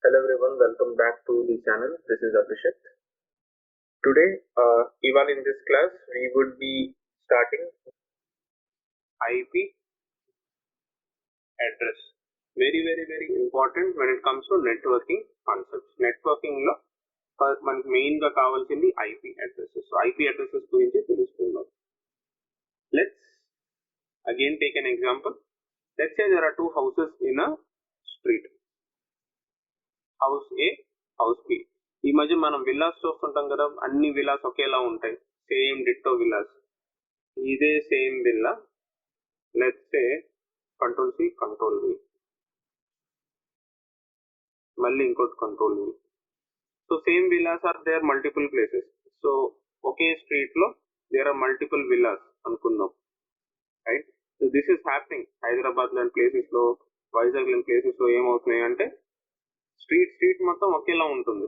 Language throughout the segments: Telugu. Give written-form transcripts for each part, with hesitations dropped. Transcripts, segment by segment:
Hello everyone, welcome back to the channel. This is Abhishek. Today, even in this class, we would be starting IP address. Very important when it comes to networking concepts. Networking లో మనకి మెయిన్ గా కావాల్సింది IP addresses. So IP addresses గురించి తెలుసుకుందాం. Let's again take an example. Let's say there are two houses in a street. House A, House B. ఈ మధ్య మనం విల్లాస్ చూస్తుంటాం కదా, అన్ని విల్లాస్ ఒకేలా ఉంటాయి, సేమ్ డిట్టో విల్లాస్. ఇదే same villa, let's say control C control V, మళ్ళీ ఇంకోటి control V. So same villas are there multiple places. So ఒకే స్ట్రీట్ లో దేర్ ఆర్ మల్టిపుల్ విల్లాస్ అనుకుందాం, right? So this is happening Hyderabad లాంటి ప్లేసెస్ లో, వైజాగ్ లాంటి ప్లేసెస్ లో ఏమవుతున్నాయి అంటే స్ట్రీట్ మొత్తం ఒకేలా ఉంటుంది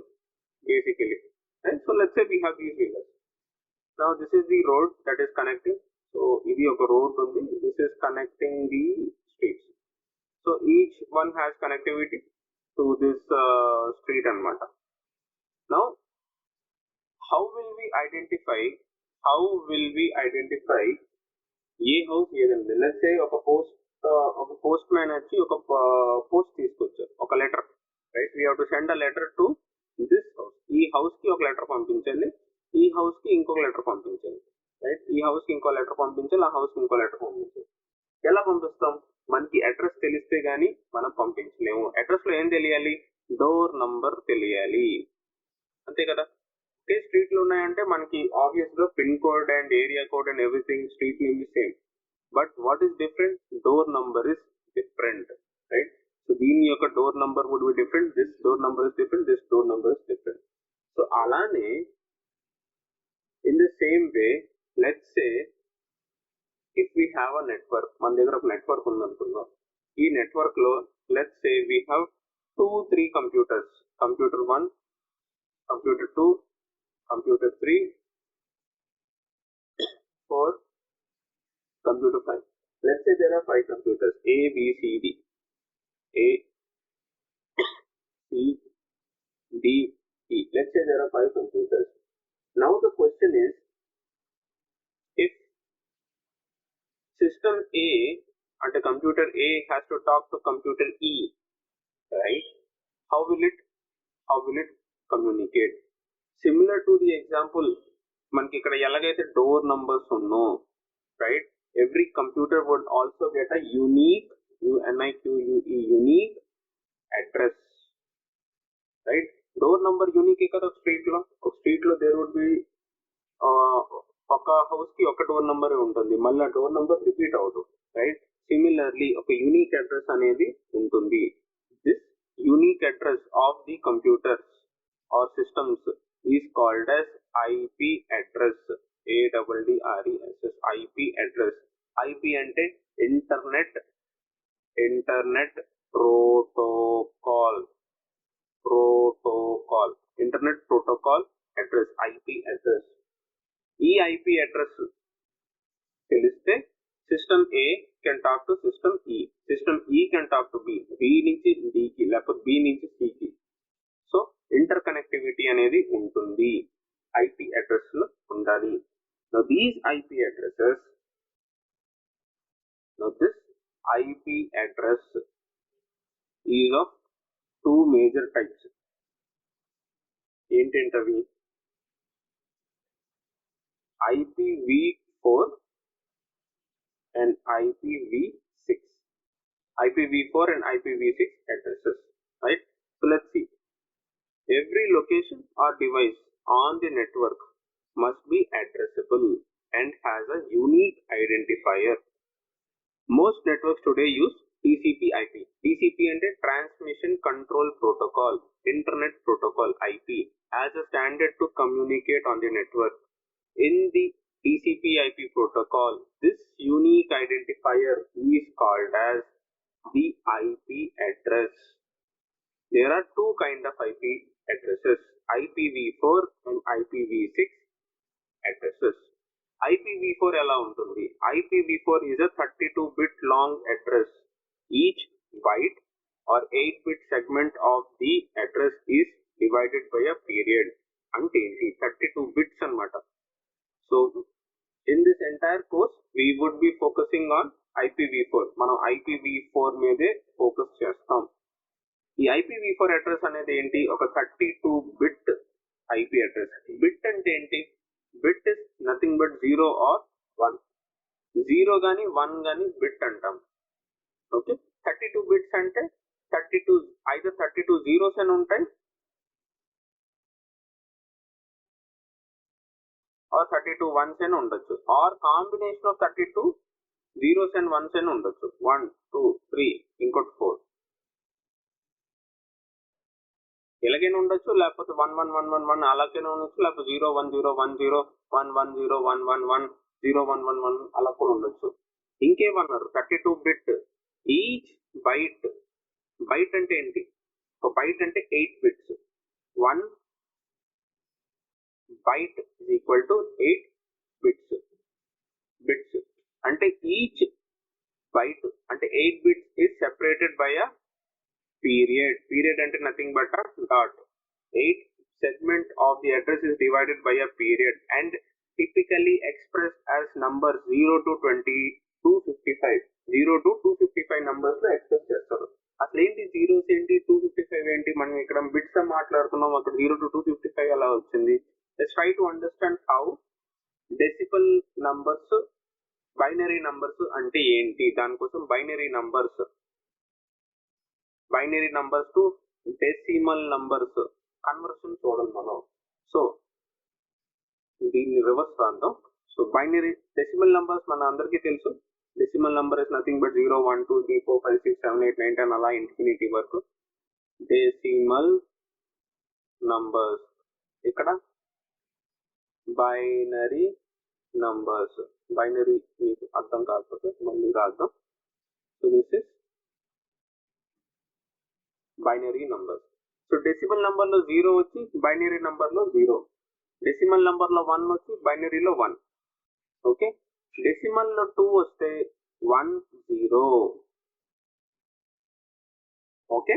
basically, right? So let's say we have these villas. Now this is the road that is connecting. So ఇది ఒక road ఉంది, this is connecting the streets. So each one has connectivity to this street అన్నమాట. Now how will we identify A house ఏదండి? let's say ఒక పోస్ట్ మ్యాన్ వచ్చి ఒక పోస్ట్ తీసుకొచ్చారు, ఒక letter, right? we have to send a letter to this house. ఈ హౌస్ కి ఒక లెటర్ పంపించాలి, ఈ హౌస్ కి ఇంకొక లెటర్ పంపించాలి, రైట్? ఈ హౌస్ కి ఇంకో లెటర్ పంపించాలి, ఆ హౌస్ కి ఇంకో లెటర్ పంపించాలి. ఎలా పంపిస్తాం? మనకి అడ్రస్ తెలిస్తే గానీ మనం పంపించలేము. అడ్రస్ లో ఏం తెలియాలి? డోర్ నంబర్ తెలియాలి, అంతే కదా? ఒకే స్ట్రీట్ లో ఉన్నాయంటే మనకి ఆబ్వియస్ గా pin code and area code and everything street name is same, but what is different? Door number is different, right? So దీని యొక్క door number would be different, this door number is different, this door number is different. So అలానే in the same way, let's say if we have a network, మన దగ్గర ఒక నెట్వర్క్ ఉందనుకుందాం. ఈ నెట్వర్క్ లో let's say we have 2-3 computers, computer 1, computer 2, computer 3, 4, computer 5. Let's say there are 5 computers, A, B, C, D. A, C, D, E. Let's say there are 5 computers. Now the question is, if system A and the computer A has to talk to computer E, right? How will it communicate? Similar to the example, మనకి ఇక్కడ ఎలాగైతే డోర్ నంబర్స్ ఉన్నో, right? Every computer would also get a unique, unique address, right? Door number unique కదా స్ట్రీట్ లో దేర్ వుడ్ బి ఒక హౌస్ కి ఒక డోర్ నంబర్ ఉంటుంది, మళ్ళీ డోర్ నంబర్ రిపీట్ అవుతుంది, రైట్? సిమిలర్లీ ఒక యూనిక్ అడ్రస్ అనేది ఉంటుంది. This unique address of the computers or systems is called as IP address. ADDRESS, IP address. IP అంటే internet protocol, internet protocol address, IP address. ఈ IP అడ్రస్ తెలిస్తే system A can talk to system E, system E can talk to B, B నుంచి D కి లేకపోతే B నుంచి C కి. సో ఇంటర్ కనెక్టివిటీ అనేది ఉంటుంది, IP అడ్రస్ లో ఉండాలి. Now these IP addresses, this IP address is of 2 major types. ఏంటంటవి? IPv4 and IPv6. IPv4 and IPv6 addresses, right? So let's see. Every location or device on the network must be addressable and has a unique identifier. Most networks today use TCP/IP. TCP అంటే Transmission Control Protocol, Internet Protocol, IP, as a standard to communicate on the network. In the TCP/IP protocol, this unique identifier is called as the IP address. There are 2 kinds of IP addresses, IPv4 and IPv6 addresses. IPv4 ఎలా ఉంటుంది? IPv4 is a 32-bit long address. Each byte or 8-bit segment of the address is divided by a period. అంటే ఏంటి 32 bits అన్నమాట. So in this entire course we would be focusing on IPv4. మనం IPv4 మీదే ఫోకస్ చేస్తాం. ఈ IPv4 అడ్రస్ అనేది ఏంటి? ఒక 32-bit IP అడ్రస్. బిట్ అంటే ఏంటి? Bit is nothing but 0 or 1. 0 గానీ 1 గానీ బిట్ అంటాం. ఓకే, 32 బిట్స్ అంటే 32 ఐదర్ 32 zeros అని ఉంటాయి or 32 ones అని ఉండొచ్చు, or combination of 32 zeros and ones అని ఉండొచ్చు. 1 2 3 ఇంకోటి 4 ఎలాగైనా ఉండొచ్చు, లేకపోతే 1 1 1 1 1 అలాగైనా ఉండొచ్చు, లేకపోతే 0 1 0 1 0 1 1 0 1 1 1 0 1 1 1 అలా కూడా ఉండొచ్చు. ఇంకేమన్నారు? 32 బిట్ ఈచ్ బైట్. బైట్ అంటే ఏంటి? ఒక బైట్ అంటే 8 bits. 1 byte is equal to 8 bits. Bits అంటే ఈచ్ బైట్ అంటే 8 bits is separated by a period. Period అంటే nothing but a dot. 8 segment of the address is divided by a period and typically expressed as number 0 to 255. 0 to 255 numbers లో ఎక్స్ప్రెస్ చేస్తారు. అసలు ఏంటి జీరోస్ ఏంటి 255 ఏంటి? మనం ఇక్కడ బిట్స్ మాట్లాడుతున్నాం, అక్కడ 0 to 255 అలా వచ్చింది. Let's try to understand how decimal numbers, binary numbers అంటే ఏంటి. దానికోసం binary numbers to decimal numbers conversion చూడాలి మనం. సో దీన్ని రివర్స్ రాద్దాం. సో బైనరీ డెసిమల్ నంబర్స్ మన అందరికీ తెలుసు. Decimal number is nothing but 0 1 2 3 4 5 6 7 8 9 10 అలా ఇన్ఫినిటీ వరకు డెసిమల్ నంబర్స్. ఇక్కడ బైనరీ నంబర్స్. బైనరీ మీకు అర్థం కాకపోతే మళ్ళీ రాద్దాం. So this is binary numbers. So decimal number లో 0 వచ్చి బైనరీ నంబర్ లో 0, డెసిమల్ నంబర్ లో 1 వచ్చి బైనరీలో 1. ఓకే, డెసిమల్ లో 2 వస్తే 1 0. ఓకే,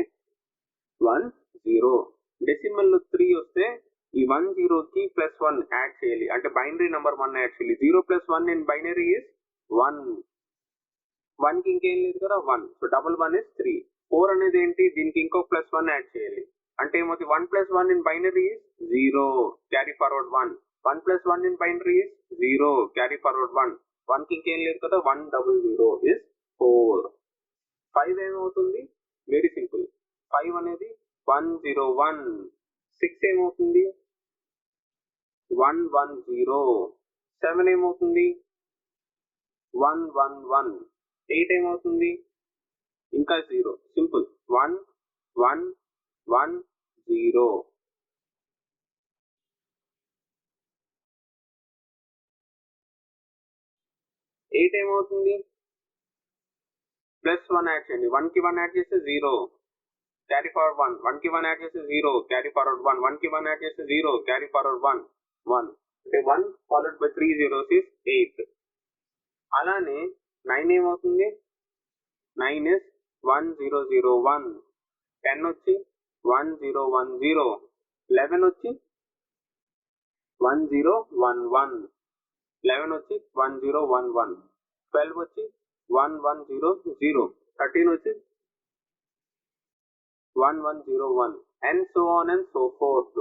1 0. డెసిమల్ లో 3 వస్తే ఈ 1 0 కి ప్లస్ 1 యాడ్ చేయాలి, అంటే బైనరీ నంబర్ 1 యాడ్ చేయాలి. 0 + 1 ఇన్ బైనరీ ఇస్ 1. 1 కి ఇంకేం లేదు కదా 1. So double 1 is 3. 4 అనేది ఏంటి? దీనికి ఇంకో ప్లస్ 1 యాడ్ చేయాలి, అంటే ఏమవుతుంది? 1 + 1 in binary is 0, carry forward 1. 1 + 1 in binary is 0, carry forward 1. 1 కి ఇంకేం లేదు కదా 1 0 0 ఇస్ 4. 5 ఏమవుతుంది? Very simple. 5 అనేది 1 0 1. 6 ఏమవుతుంది? 1 1 0. 7 ఏమవుతుంది? 1 1 1. 8 ఏమవుతుంది? ఇంకా 0. సింపుల్. 1 1 1 0. 8 ఏమవుతుంది? ప్లస్ 1 యాడ్ చేయండి. 1 కి 1 యాడ్ చేస్తే 0, క్యారీ ఫార్వర్డ్ 1. 1 కి 1 యాడ్ చేస్తే 0, క్యారీ ఫార్వర్డ్ 1. 1 కి 1 యాడ్ చేస్తే 0, క్యారీ ఫార్వర్డ్ 1 1. అంటే 1 ఫాలోడ్ బై 3 zeros is 8. అలానే 9 ఏమవుతుంది? 9 is 1 0 0 1. 10 వచ్చి 1 0 1 0. 11 వచ్చి 1 0 1 1. 11 వచ్చి 1 0 1 1. 12 వచ్చి 1 1 0 0. 13 వచ్చి 1 1 0 1 and so on and so forth.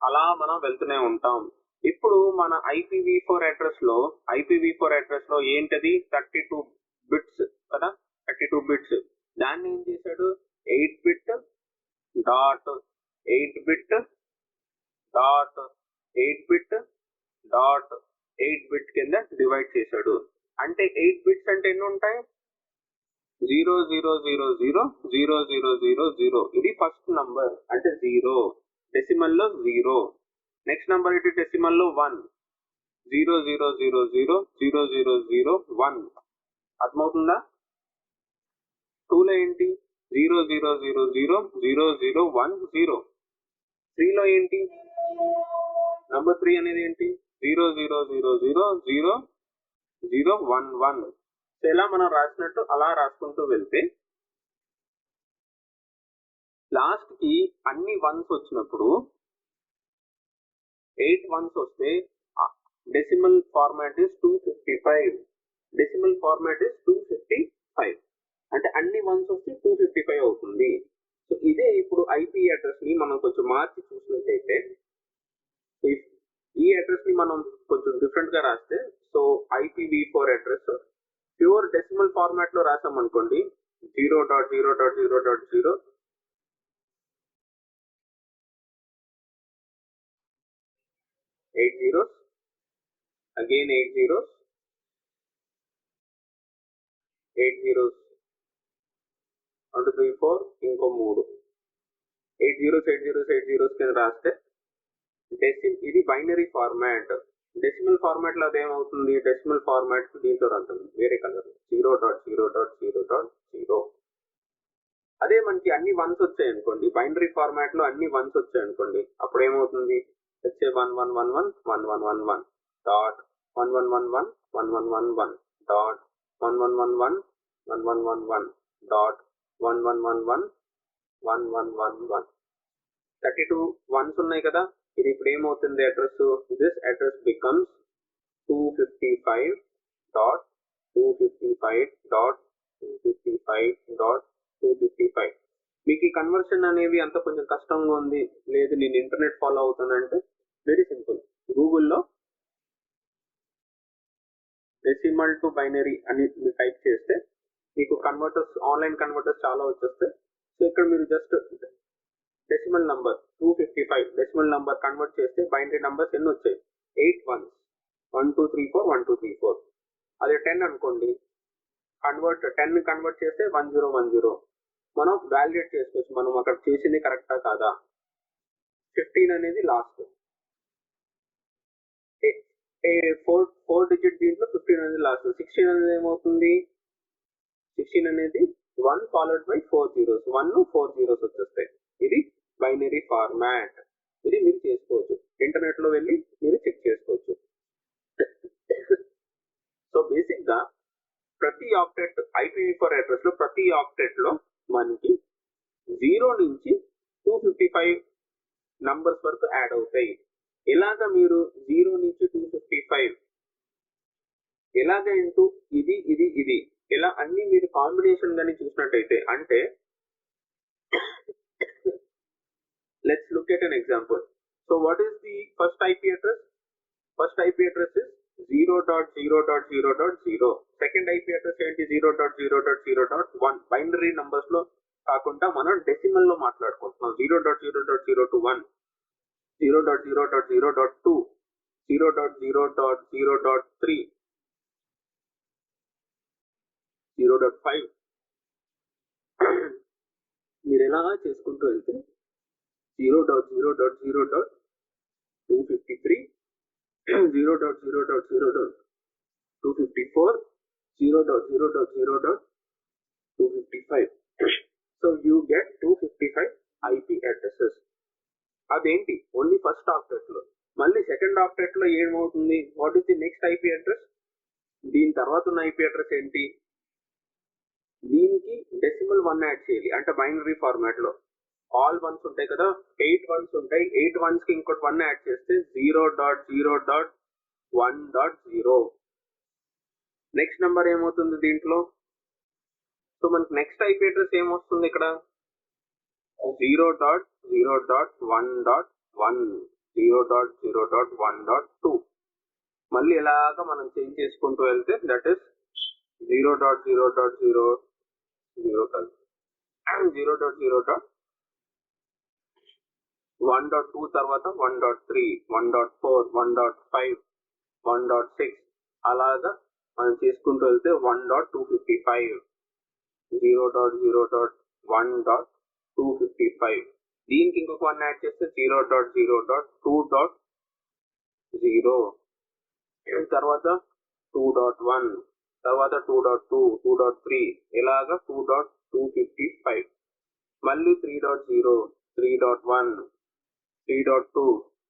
అలా మనం వెళ్తూనే ఉంటాం. ఇప్పుడు మన IPv4 అడ్రస్ లో ఏంటది? 32 బిట్స్ కదా, 32 బిట్స్. దాన్ని ఏం చేశాడు? 8 bit dot 8 bit dot 8 bit dot 8 bit కింద డివైడ్ చేశాడు. అంటే 8 బిట్స్ అంటే ఎన్ని ఉంటాయి? 0 0 0 0 0 0 0 0. ఇది ఫస్ట్ నంబర్ అంటే 0. డెసిమల్ లో 0. నెక్స్ట్ నంబర్ ఇటు డెసిమల్ లో 1. 0 0 0 0 0 0 0 1. అర్థమవుతుందా? 2 లో ఏంటి? 0 0 0 0 0 0 1 0. 3 లో ఏంటి? నంబర్ 3 అనేది ఏంటి? 0 0 0 0 0 0 1 1. సో ఇలా మనం రాసినట్టు అలా రాసుకుంటూ వెళ్తే లాస్ట్ కి అన్ని వన్స్ వచ్చినప్పుడు 8 వన్స్ వస్తే decimal format is 255. Decimal format is 255. అంటే అన్ని వన్స్ వస్తే 255 అవుతుంది. సో ఇదే ఇప్పుడు ఐపీ అడ్రస్ ని మనం కొంచెం మార్చి చూసినట్టయితే ఈ అడ్రస్ ని మనం కొంచెం డిఫరెంట్ గా రాస్తే, so IPv4 address pure decimal format లో రాసామనుకోండి 0.0.0.0 8 zeros, again 8 zeros, 8 zeros, 1 2 3 4 ఇంకో 3 8 zeros 8 zeros 8 zeros కింద రాస్తే ఇది బైనరీ ఫార్మాట్. డెసిమల్ ఫార్మాట్ లో అదేమవుతుంది, డెసిమల్ ఫార్మాట్ దీంట్లో రాస్తుంది వేరే కలర్ 0.0.0.0. అదే మనకి అన్ని వన్స్ వచ్చాయి అనుకోండి, బైనరీ ఫార్మాట్ లో అన్ని వన్స్ వచ్చాయి అనుకోండి, అప్పుడు ఏమవుతుంది, వచ్చే 11111111 డాట్ 1111 1111 డాట్ 1111 1111 డాట్ 1111 1111. 32 వన్స్ ఉన్నాయి కదా. ఇది ఇప్పుడు ఏమవుతుంది అడ్రస్, దిస్ అడ్రస్ బికమ్స్ 255.255.255.255. మీకు ఈ కన్వర్షన్ అనేవి అంత కొంచెం కష్టంగా ఉంది, లేదు నేను ఇంటర్నెట్ ఫాలో అవుతానంటే వెరీ సింపుల్. గూగుల్లో డెసిమల్ టు బైనరీ అని టైప్ చేస్తే మీకు కన్వర్టర్స్, ఆన్లైన్ కన్వర్టర్స్ చాలా వచ్చేస్తాయి. సో ఇక్కడ మీరు just decimal number 255 decimal number convert చేస్తే బైనరీ నంబర్స్ ఎన్ని వచ్చాయి, 8 వన్స్, 1 2 3 4 1 2 3 4. అదే 10 అనుకోండి, 10 కన్వర్ట్ చేస్తే 1010. మనం వాలిడేట్ చేసుకోవచ్చు మనం అక్కడ చేసింది కరెక్టా కాదా. 15 అనేది లాస్ట్, 4 డిజిట్ దీంట్లో 15 అనేది లాస్ట్. 16 అనేది ఏమవుతుంది, 16 అనేది 1 ఫాలోడ్ బై 4 zeros, 1 4 zeros వచ్చేస్తాయి. ఇది బైనరీ ఫార్మాట్. ఇది మీరు చేసుకోవచ్చు, ఇంటర్నెట్ లో వెళ్ళి మీరు చెక్ చేసుకోవచ్చు. సో బేసిక్ గా ప్రతి ఆక్టెట్ IPv4 అడ్రస్ లో ప్రతి ఆక్టెట్ లో మనకి 0 నుంచి 255 నంబర్స్ వరకు యాడ్ అవుతాయి. ఎలాగ మీరు 0 నుంచి 255 ఎలాగ ఇంటూ ఇది ఇది ఇది ఇలా అన్ని మీరు కాంబినేషన్ గాని చూసినట్టయితే, అంటే let's look at an example. So what is the first IP address? First IP address is 0.0.0.0. Second IP address ఏంటి 0.0.0.1. బైనరీ నంబర్స్ లో కాకుండా మనం డెసిమల్ లో మాట్లాడుకుంటున్నాం. 0.0.0.1, 0.0.0.2, 0.0.0.3, 0.5. మీరు ఎలా చేసుకుంటూ వెళ్తే 0.0.0.253, 0.0.0.254, 0.0.0.255. So you get 255 IP addresses. అదేంటి ఓన్లీ ఫస్ట్ ఆక్టెట్ లో. మళ్ళీ సెకండ్ ఆక్టెట్ లో ఏమవుతుంది, what is the next IP address, దీని తర్వాత ఉన్న IP అడ్రస్ ఏంటి, దీనికి డెసిమల్ 1 యాడ్ చేయాలి. అంటే బైనరీ ఫార్మాట్ లో ఆల్ వన్స్ ఉంటాయి కదా, 8 వన్స్ ఉంటాయి, 8 వన్స్ కి ఇంకోటి 1 యాడ్ చేస్తే 0.0.1.0. నెక్స్ట్ నెంబర్ ఏమవుతుంది దీంట్లో, సో మనకి నెక్స్ట్ IP అడ్రస్ ఏమొస్తుంది ఇక్కడ 0.0.1.1, 0.0.1.2. మళ్ళీ ఎలాగా మనం చేంజ్ చేసుకుంటూ వెళ్తే దట్ ఈస్ 0.0.0.0, 0.0.1.2 తర్వాత 1.3, 1.4, 1.5, 1.6 అలాగా మనం చేసుకుంటూ వెళ్తే 1.255, 0.0.1.255. దీనికి ఇంకొక 1 యాడ్ చేస్తే 0.0.2.0, తర్వాత 2.1, తర్వాత 2.2, 2.3 ఇలాగా 2.255. మళ్ళీ 3.0, 3.1, 3.2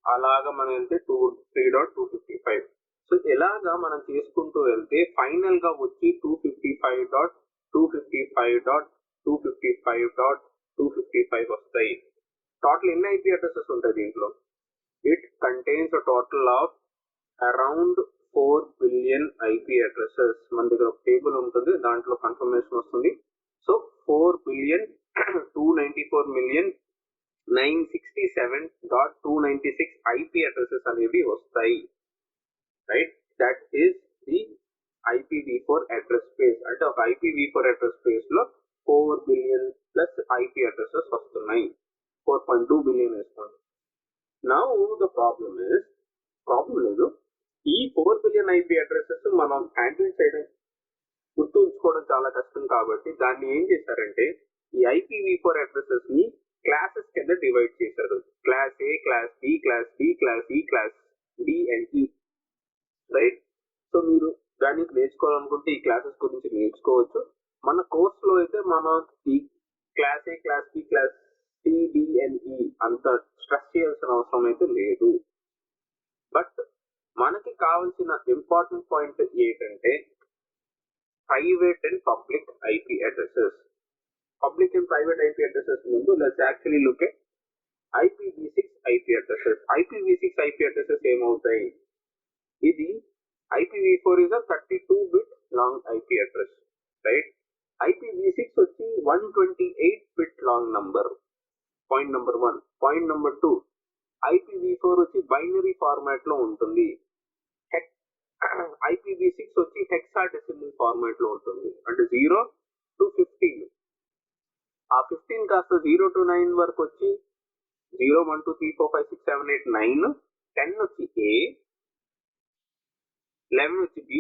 అలాగా మనం వెళ్తే 3.255. సో ఇలాగా మనం చేసుకుంటూ వెళ్తే ఫైనల్ గా వచ్చి 255.255.255.255 255 వస్తాయి. టోటల్ ఎన్ని ఐపీ అడ్రసెస్ ఉంటాయి దీంట్లో? It contains a total of around 4 billion IP addresses. మన దగ్గర ఒక టేబుల్ ఉంటుంది, దాంట్లో కన్ఫర్మేషన్ వస్తుంది. సో 4,294,967.296 ఐపీ అడ్రసెస్ అనేవి వస్తాయి. Right, that is the IPv4 address space. అంటే ఒక IPv4 అడ్రస్ స్పేస్ లో 4 బిలియన్ ప్లస్ ఐపీ అడ్రసెస్ వస్తున్నాయి. 4.2 బిలియన్ వేసుకోండి. నౌ ద ప్రాబ్లమ్ లేదు, ఈ 4 బిలియన్ ఐపీ అడ్రసెస్ మనం హ్యాండిల్ చేయడం, గుర్తు ఉంచుకోవడం చాలా కష్టం. కాబట్టి దాన్ని ఏం చేశారంటే ఈ IPv4 అడ్రసెస్ ని క్లాసెస్ కింద డివైడ్ చేశారు. Class A, class B, class D, class E, class D and E. Right, so మీరు దాన్ని నేర్చుకోవాలనుకుంటే ఈ క్లాసెస్ గురించి నేర్చుకోవచ్చు. మన కోర్స్ లో అయితే మనం ఈ class A, class B, class C, D and E అంత స్ట్రెస్ చేయాల్సిన అవసరం అయితే లేదు. బట్ మనకి కావాల్సిన ఇంపార్టెంట్ పాయింట్ ఏంటంటే private and public IP addresses. Public and private IP addresses ముందు let's actually look at IPv6 IP addresses. IPv6 IP addresses ఏమవుతాయి? ఇది IPv4 is a 32-bit long IP address, right? IPv6 వచ్చి 128-bit long number. Point number 1. Point number 2, IPv4 వచ్చి బైనరీ ఫార్మాట్ లో ఉంటుంది. IPv6 వచ్చి హెక్సాడెసిమల్ ఫార్మాట్ లో ఉంటుంది. అంటే 0 to 15. ఆ 15 కాస్త 0 to 9 వరకు వచ్చి 0, 1, 2, 3, 4, 5, 6, 7, 8, 9. 10 వచ్చి A, 11 వచ్చి B,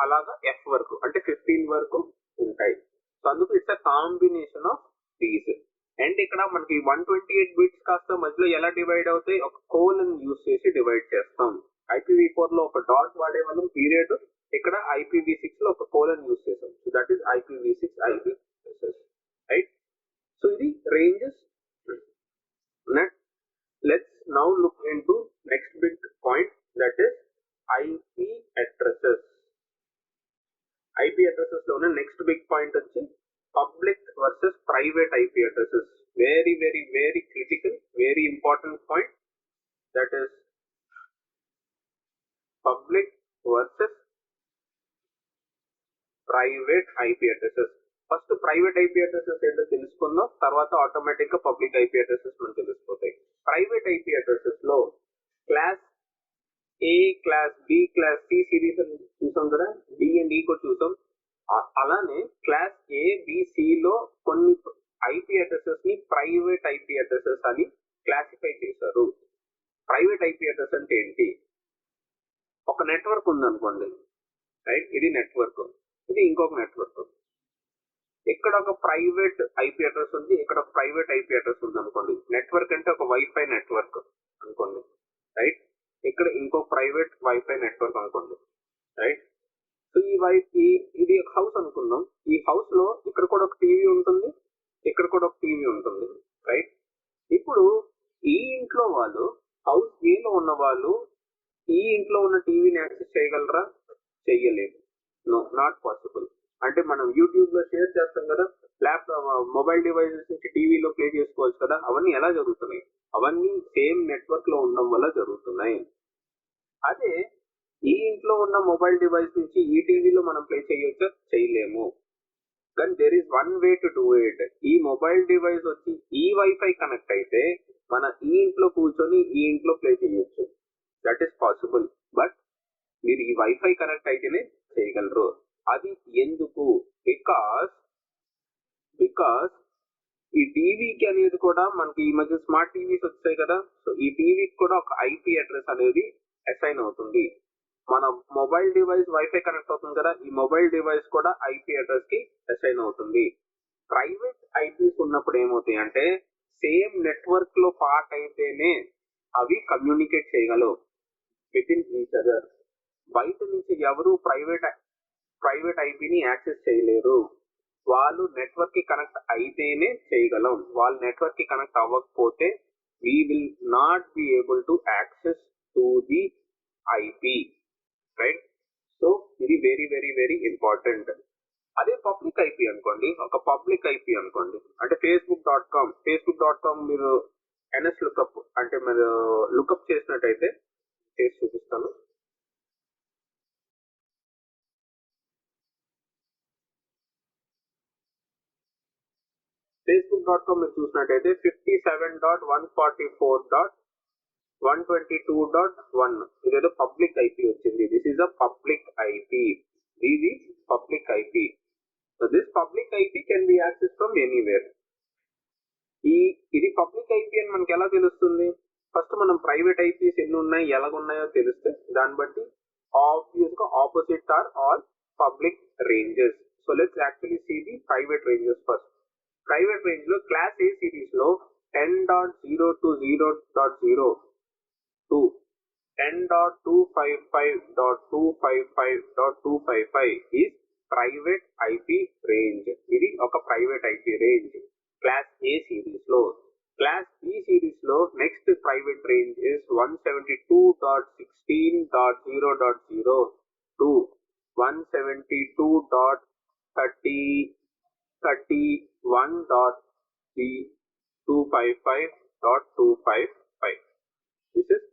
అలాగా F వరకు, అంటే 15 వరకు ఉంటాయి. సో అందుకు it's a combination of these. And ఇక్కడ మనకి 128 బిట్స్ కాస్త మధ్యలో ఎలా డివైడ్ అవుతాయి? ఒక కోలన్ యూజ్ చేసి డివైడ్ చేస్తాం. IPv4 లో ఒక డాట్ వాడే వాళ్ళం పీరియడ్, ఇక్కడ IPv6 లో ఒక కోలన్ యూజ్ చేస్తాం. So that is IPv6 IP addresses, right? So ఇది ranges. Let's now look into next big point, that is IP addresses. IP addresses లోనే నెక్స్ట్ బిగ్ పాయింట్ వచ్చి public versus private IP addresses. Very very very critical, very important point, that is public versus private IP addresses. First private IP addresses ఏంటో తెలుసుకుందాం, తర్వాత ఆటోమేటిక్ గా పబ్లిక్ IP addresses మనకు తెలిసిపోతాయి. ప్రైవేట్ IP addresses లో class A, class B, class C series అని చూసాం కదా, డి అండ్ ఈ కూడా చూసాం. అలానే క్లాస్ ఏ, బి, సి లో కొన్ని ఐపీ అడ్రసెస్ ని ప్రైవేట్ ఐపీ అడ్రసెస్ అని క్లాసిఫై చేశారు. ప్రైవేట్ ఐపీ అడ్రస్ అంటే ఏంటి? ఒక నెట్వర్క్ ఉందనుకోండి, రైట్? ఇది నెట్వర్క్, ఇది ఇంకొక నెట్వర్క్. ఇక్కడ ఒక ప్రైవేట్ ఐపీ అడ్రస్ ఉంది, ఇక్కడ ఒక ప్రైవేట్ ఐపీ అడ్రస్ ఉంది అనుకోండి. నెట్వర్క్ అంటే ఒక వైఫై నెట్వర్క్ అనుకోండి, రైట్? ఇక్కడ ఇంకో ప్రైవేట్ వైఫై నెట్వర్క్ అనుకోండి, రైట్? సో ఇది ఒక హౌస్ అనుకుందాం. ఈ హౌస్ లో ఇక్కడ కూడా ఒక టీవీ ఉంటుంది, ఇక్కడ కూడా ఒక టీవీ ఉంటుంది, రైట్? ఇప్పుడు ఈ ఇంట్లో వాళ్ళు, హౌస్ ఏ లో ఉన్న వాళ్ళు ఈ ఇంట్లో ఉన్న టీవీని యాక్సెస్ చేయగలరా? చెయ్యలేదు. No, not possible. అంటే మనం యూట్యూబ్ లో షేర్ చేస్తాం కదా, ల్యాప్టాప్, మొబైల్ డివైసెస్ నుంచి టీవీలో ప్లే చేసుకోవచ్చు కదా, అవన్నీ ఎలా జరుగుతున్నాయి? అవన్నీ సేమ్ నెట్వర్క్ లో ఉండడం వల్ల జరుగుతున్నాయి. అదే ఈ ఇంట్లో ఉన్న మొబైల్ డివైస్ నుంచి ఈ టీవీలో మనం ప్లే చేయొచ్చా? చేయలేము. కానీ there is one way to do it. ఈ మొబైల్ డివైస్ వచ్చి ఈ వైఫై కనెక్ట్ అయితే మన ఈ ఇంట్లో కూర్చొని ఈ ఇంట్లో ప్లే చేయొచ్చు, దట్ ఈస్ పాసిబుల్. బట్ మీరు ఈ వైఫై కనెక్ట్ అయితేనే చేయగలరు. అది ఎందుకు? బికాస్ ఈ టీవీకి అనేది కూడా మనకి ఈ మధ్య స్మార్ట్ టీవీస్ వచ్చాయి కదా, సో ఈ టీవీకి కూడా ఒక ఐపీ అడ్రస్ అనేది అసైన్ అవుతుంది. మన మొబైల్ డివైస్ వైఫై కనెక్ట్ అవుతుంది కదా, ఈ మొబైల్ డివైస్ కూడా ఐపీ అడ్రస్ కి అసైన్ అవుతుంది. ప్రైవేట్ ఐపీస్ ఉన్నప్పుడు ఏమవుతాయి అంటే సేమ్ నెట్వర్క్ లో పార్ట్ అయితేనే అవి కమ్యూనికేట్ చేయగలవు విత్ ఇన్ ఈచ్ అదర్. బయట నుంచి ఎవరు ప్రైవేట్ ఐపీని యాక్సెస్ చేయలేరు. వాళ్ళు నెట్వర్క్ కి కనెక్ట్ అయితేనే చేయగలం. వాళ్ళు నెట్వర్క్ కి కనెక్ట్ అవ్వకపోతే we will not be able to access to the IP, right? So ఇది very very very important. అదే పబ్లిక్ ఐపీ అనుకోండి, ఒక పబ్లిక్ ఐపీ అనుకోండి, అంటే ఫేస్బుక్.com మీరు ఎన్ఎస్ లుకప్ అంటే మీరు లుకప్ చేసినట్టయితే చేసి చూపిస్తాను. ఫేస్బుక్.com మీరు చూసినట్టయితే 57.144.122.1 ఇదేదో పబ్లిక్ ఐపీ వచ్చింది. This is a public IP. ఇది public IP. So this public IP can be access from anywhere. ఇది పబ్లిక్ ఐపీ అని మనకి ఎలా తెలుస్తుంది? ఫస్ట్ మనం ప్రైవేట్ ఐపీస్ ఎన్ని ఉన్నాయి, ఎలాగున్నాయో తెలిస్తే దాన్ని బట్టి ఆబ్వియస్ గా opposite are all public ranges. So let's actually see the private ranges first. Private range లో క్లాస్ ఏ సిరీస్ లో 10.020.0 to 10.255.255.255 is private IP range. ఇది ఒక private IP range class A series లో. క్లాస్ బి సిరీస్ లో next private range is 172.16.0.0 to 172.31.255.255. This is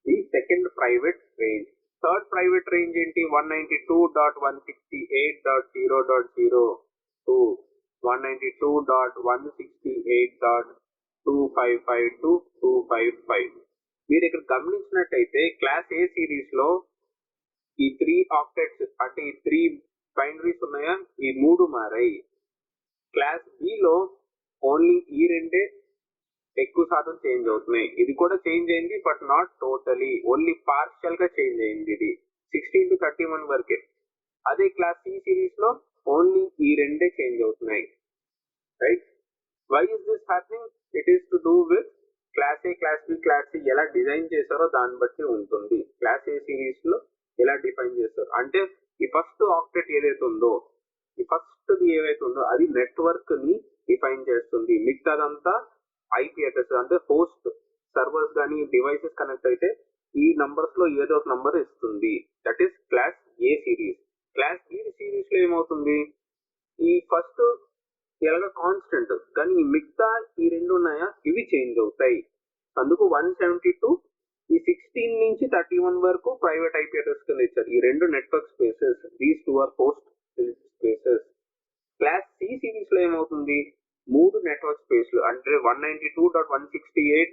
the second private range. Third private range ఏంటి? 192.168.0.0 to 192.168.255.255. మీరు ఇక్కడ గమనించినట్టయితే క్లాస్ ఏ సిరీస్ లో ఈ 3 ఆక్టెట్స్ అంటే ఈ 3 బైనరీస్ ఉన్నాయా, ఈ 3 మారాయి. క్లాస్ బి లో ఓన్లీ ఈ రెండే ఎక్కువ శాతం చేంజ్ అవుతున్నాయి. ఇది కూడా చేంజ్ అయింది but not totally, only partial గా చేంజ్ అయింది. ఇది 16 to 31 వరకే. అదే క్లాస్ సి సిరీస్ లో ఓన్లీ ఈ రెండే చేంజ్ అవుతున్నాయి. Right? Why is this happening? It is to do with class A, class B, class C ఎలా డిజైన్ చేశారో దాన్ని బట్టి ఉంటుంది. క్లాస్ ఏ సిరీస్ లో ఎలా డిఫైన్ చేస్తారు అంటే ఈ ఫస్ట్ ఆక్టెట్ ఏదైతే ఉందో, ఈ ఫస్ట్ ఏదైతే ఉందో అది నెట్వర్క్ ని డిఫైన్ చేస్తుంది. మిగతాదంతా ఐపీ అడ్రస్ అంటే హోస్ట్ సర్వర్స్ కానీ డివైసెస్ కనెక్ట్ అయితే ఈ నంబర్స్ లో ఏదో ఒక నంబర్ ఇస్తుంది. That is class A series. Class B series లో ఏమవుతుంది? ఈ ఫస్ట్ ఎలాగ కాన్స్టెంట్ కానీ ఈ మిగతా ఈ రెండు ఉన్నాయా ఇవి చేంజ్ అవుతాయి. అందుకు 172 ఈ 16 నుంచి 31 వరకు ప్రైవేట్ ఐపీ అడ్రస్ కింద ఇచ్చారు. ఈ రెండు network spaces, these two are host spaces. Class C series లో ఏమవుతుంది? 3 నెట్వర్క్ స్పేస్లు అంటే 192.168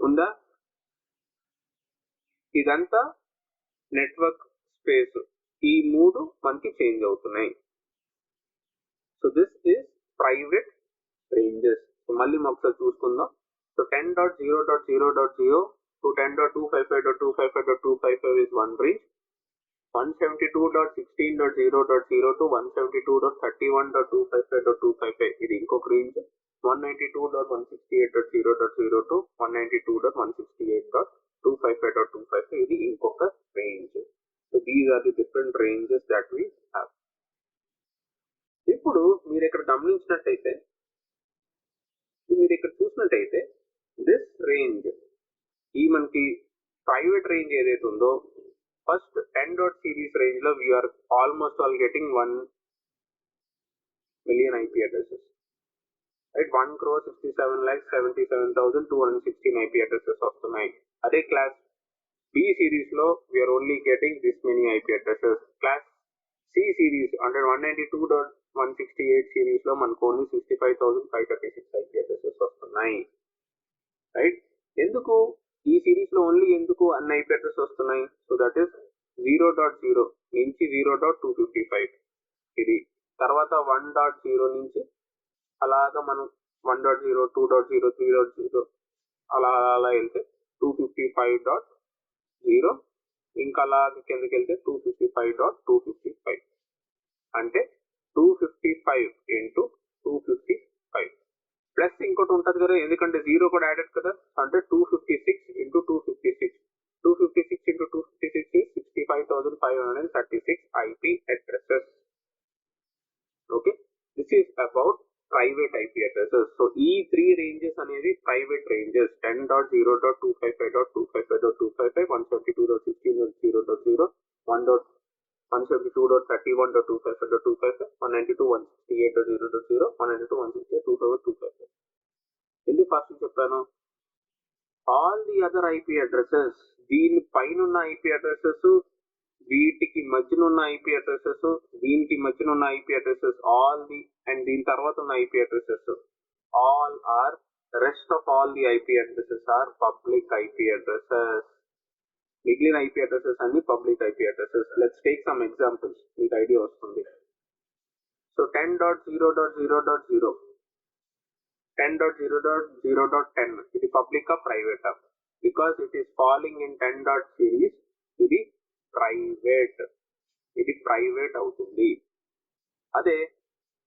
ఉందా, ఇదంతా నెట్వర్క్ స్పేస్. ఈ 3 మనకి చేంజ్ అవుతున్నాయి. So this is private ranges. మళ్ళీ ఒకసారి చూసుకుందాం. So 10.0.0.0 to 10.255.255.255 is one range. 172.16.0.0 to 172.31.255.255 ఇది ఇంకొక రేంజ్. 192.168.0.0 to 192.168.255.255 ఇది ఇంకొక రేంజ్. So these are the different ranges that we have. ఇప్పుడు మీరు ఇక్కడ గమనించినట్టయితే, మీరు ఇక్కడ చూసినట్టయితే దిస్ రేంజ్, ఈ మనకి ప్రైవేట్ రేంజ్ ఏదైతే ఉందో ఫస్ట్ 10 డాట్ సిరీస్ రేంజ్ లో we're almost all getting 1 million IP addresses. Right? 1,67,77,216 IP addresses వస్తున్నాయి. అదే క్లాస్ బి సిరీస్ లో we're only getting this many IP addresses. Class C series అంటే 192.168 సిరీస్ లో మనకు ఓన్లీ 65,536 IP addresses వస్తున్నాయి. రైట్? ఎందుకు ఈ సిరీస్ లో ఓన్లీ ఎందుకు అన్ని IP అడ్రస్ వస్తున్నాయి? సో దట్ ఈస్ 0.0 నుంచి 0.255 ఇది. తర్వాత 1.0 నుంచి అలాగా మనం 1.0, 2.0, 3.0 అలా అలా వెళ్తే 255.0 ఇంకా అలా కిందకి వెళ్తే 255.255 అంటే 255 into 255 ప్లస్ ఇంకోటి ఉంటుంది కదా, ఎందుకంటే 0 కూడా యాడెడ్ కదా, అంటే 256 into 256 256 into 256 is 65,536 IP addresses. Okay, this is about private IP addresses. So ఈ 3 ranges అనేది private ranges. 10.0.255.255.255 172.16.0.0 172.31.255.255 192.168.255, 192.168.0.0, 192.168.255. ఎందుకు ఫస్ట్ చెప్పాను? All the other IP addresses, దీని పైన ఉన్న ఐపీ అడ్రసెస్, వీటికి మధ్యన ఉన్న ఐపీ అడ్రసెస్, దీనికి మధ్యన ఉన్న IP addresses, all the and దీని తర్వాత ఉన్న IP addresses, all are rest of all the IP addresses are public IP addresses. మిగిలిన ఐపీ అడ్రసెస్ అన్ని public IP addresses. Let's take some examples, మీకు ఐడియా వస్తుంది. సో 10.0.0.0, 10.0.0.10 ఇది public private? Because it is falling in 10 dot series, ఇది ప్రైవేట్, ఇది ప్రైవేట్ అవుతుంది. అదే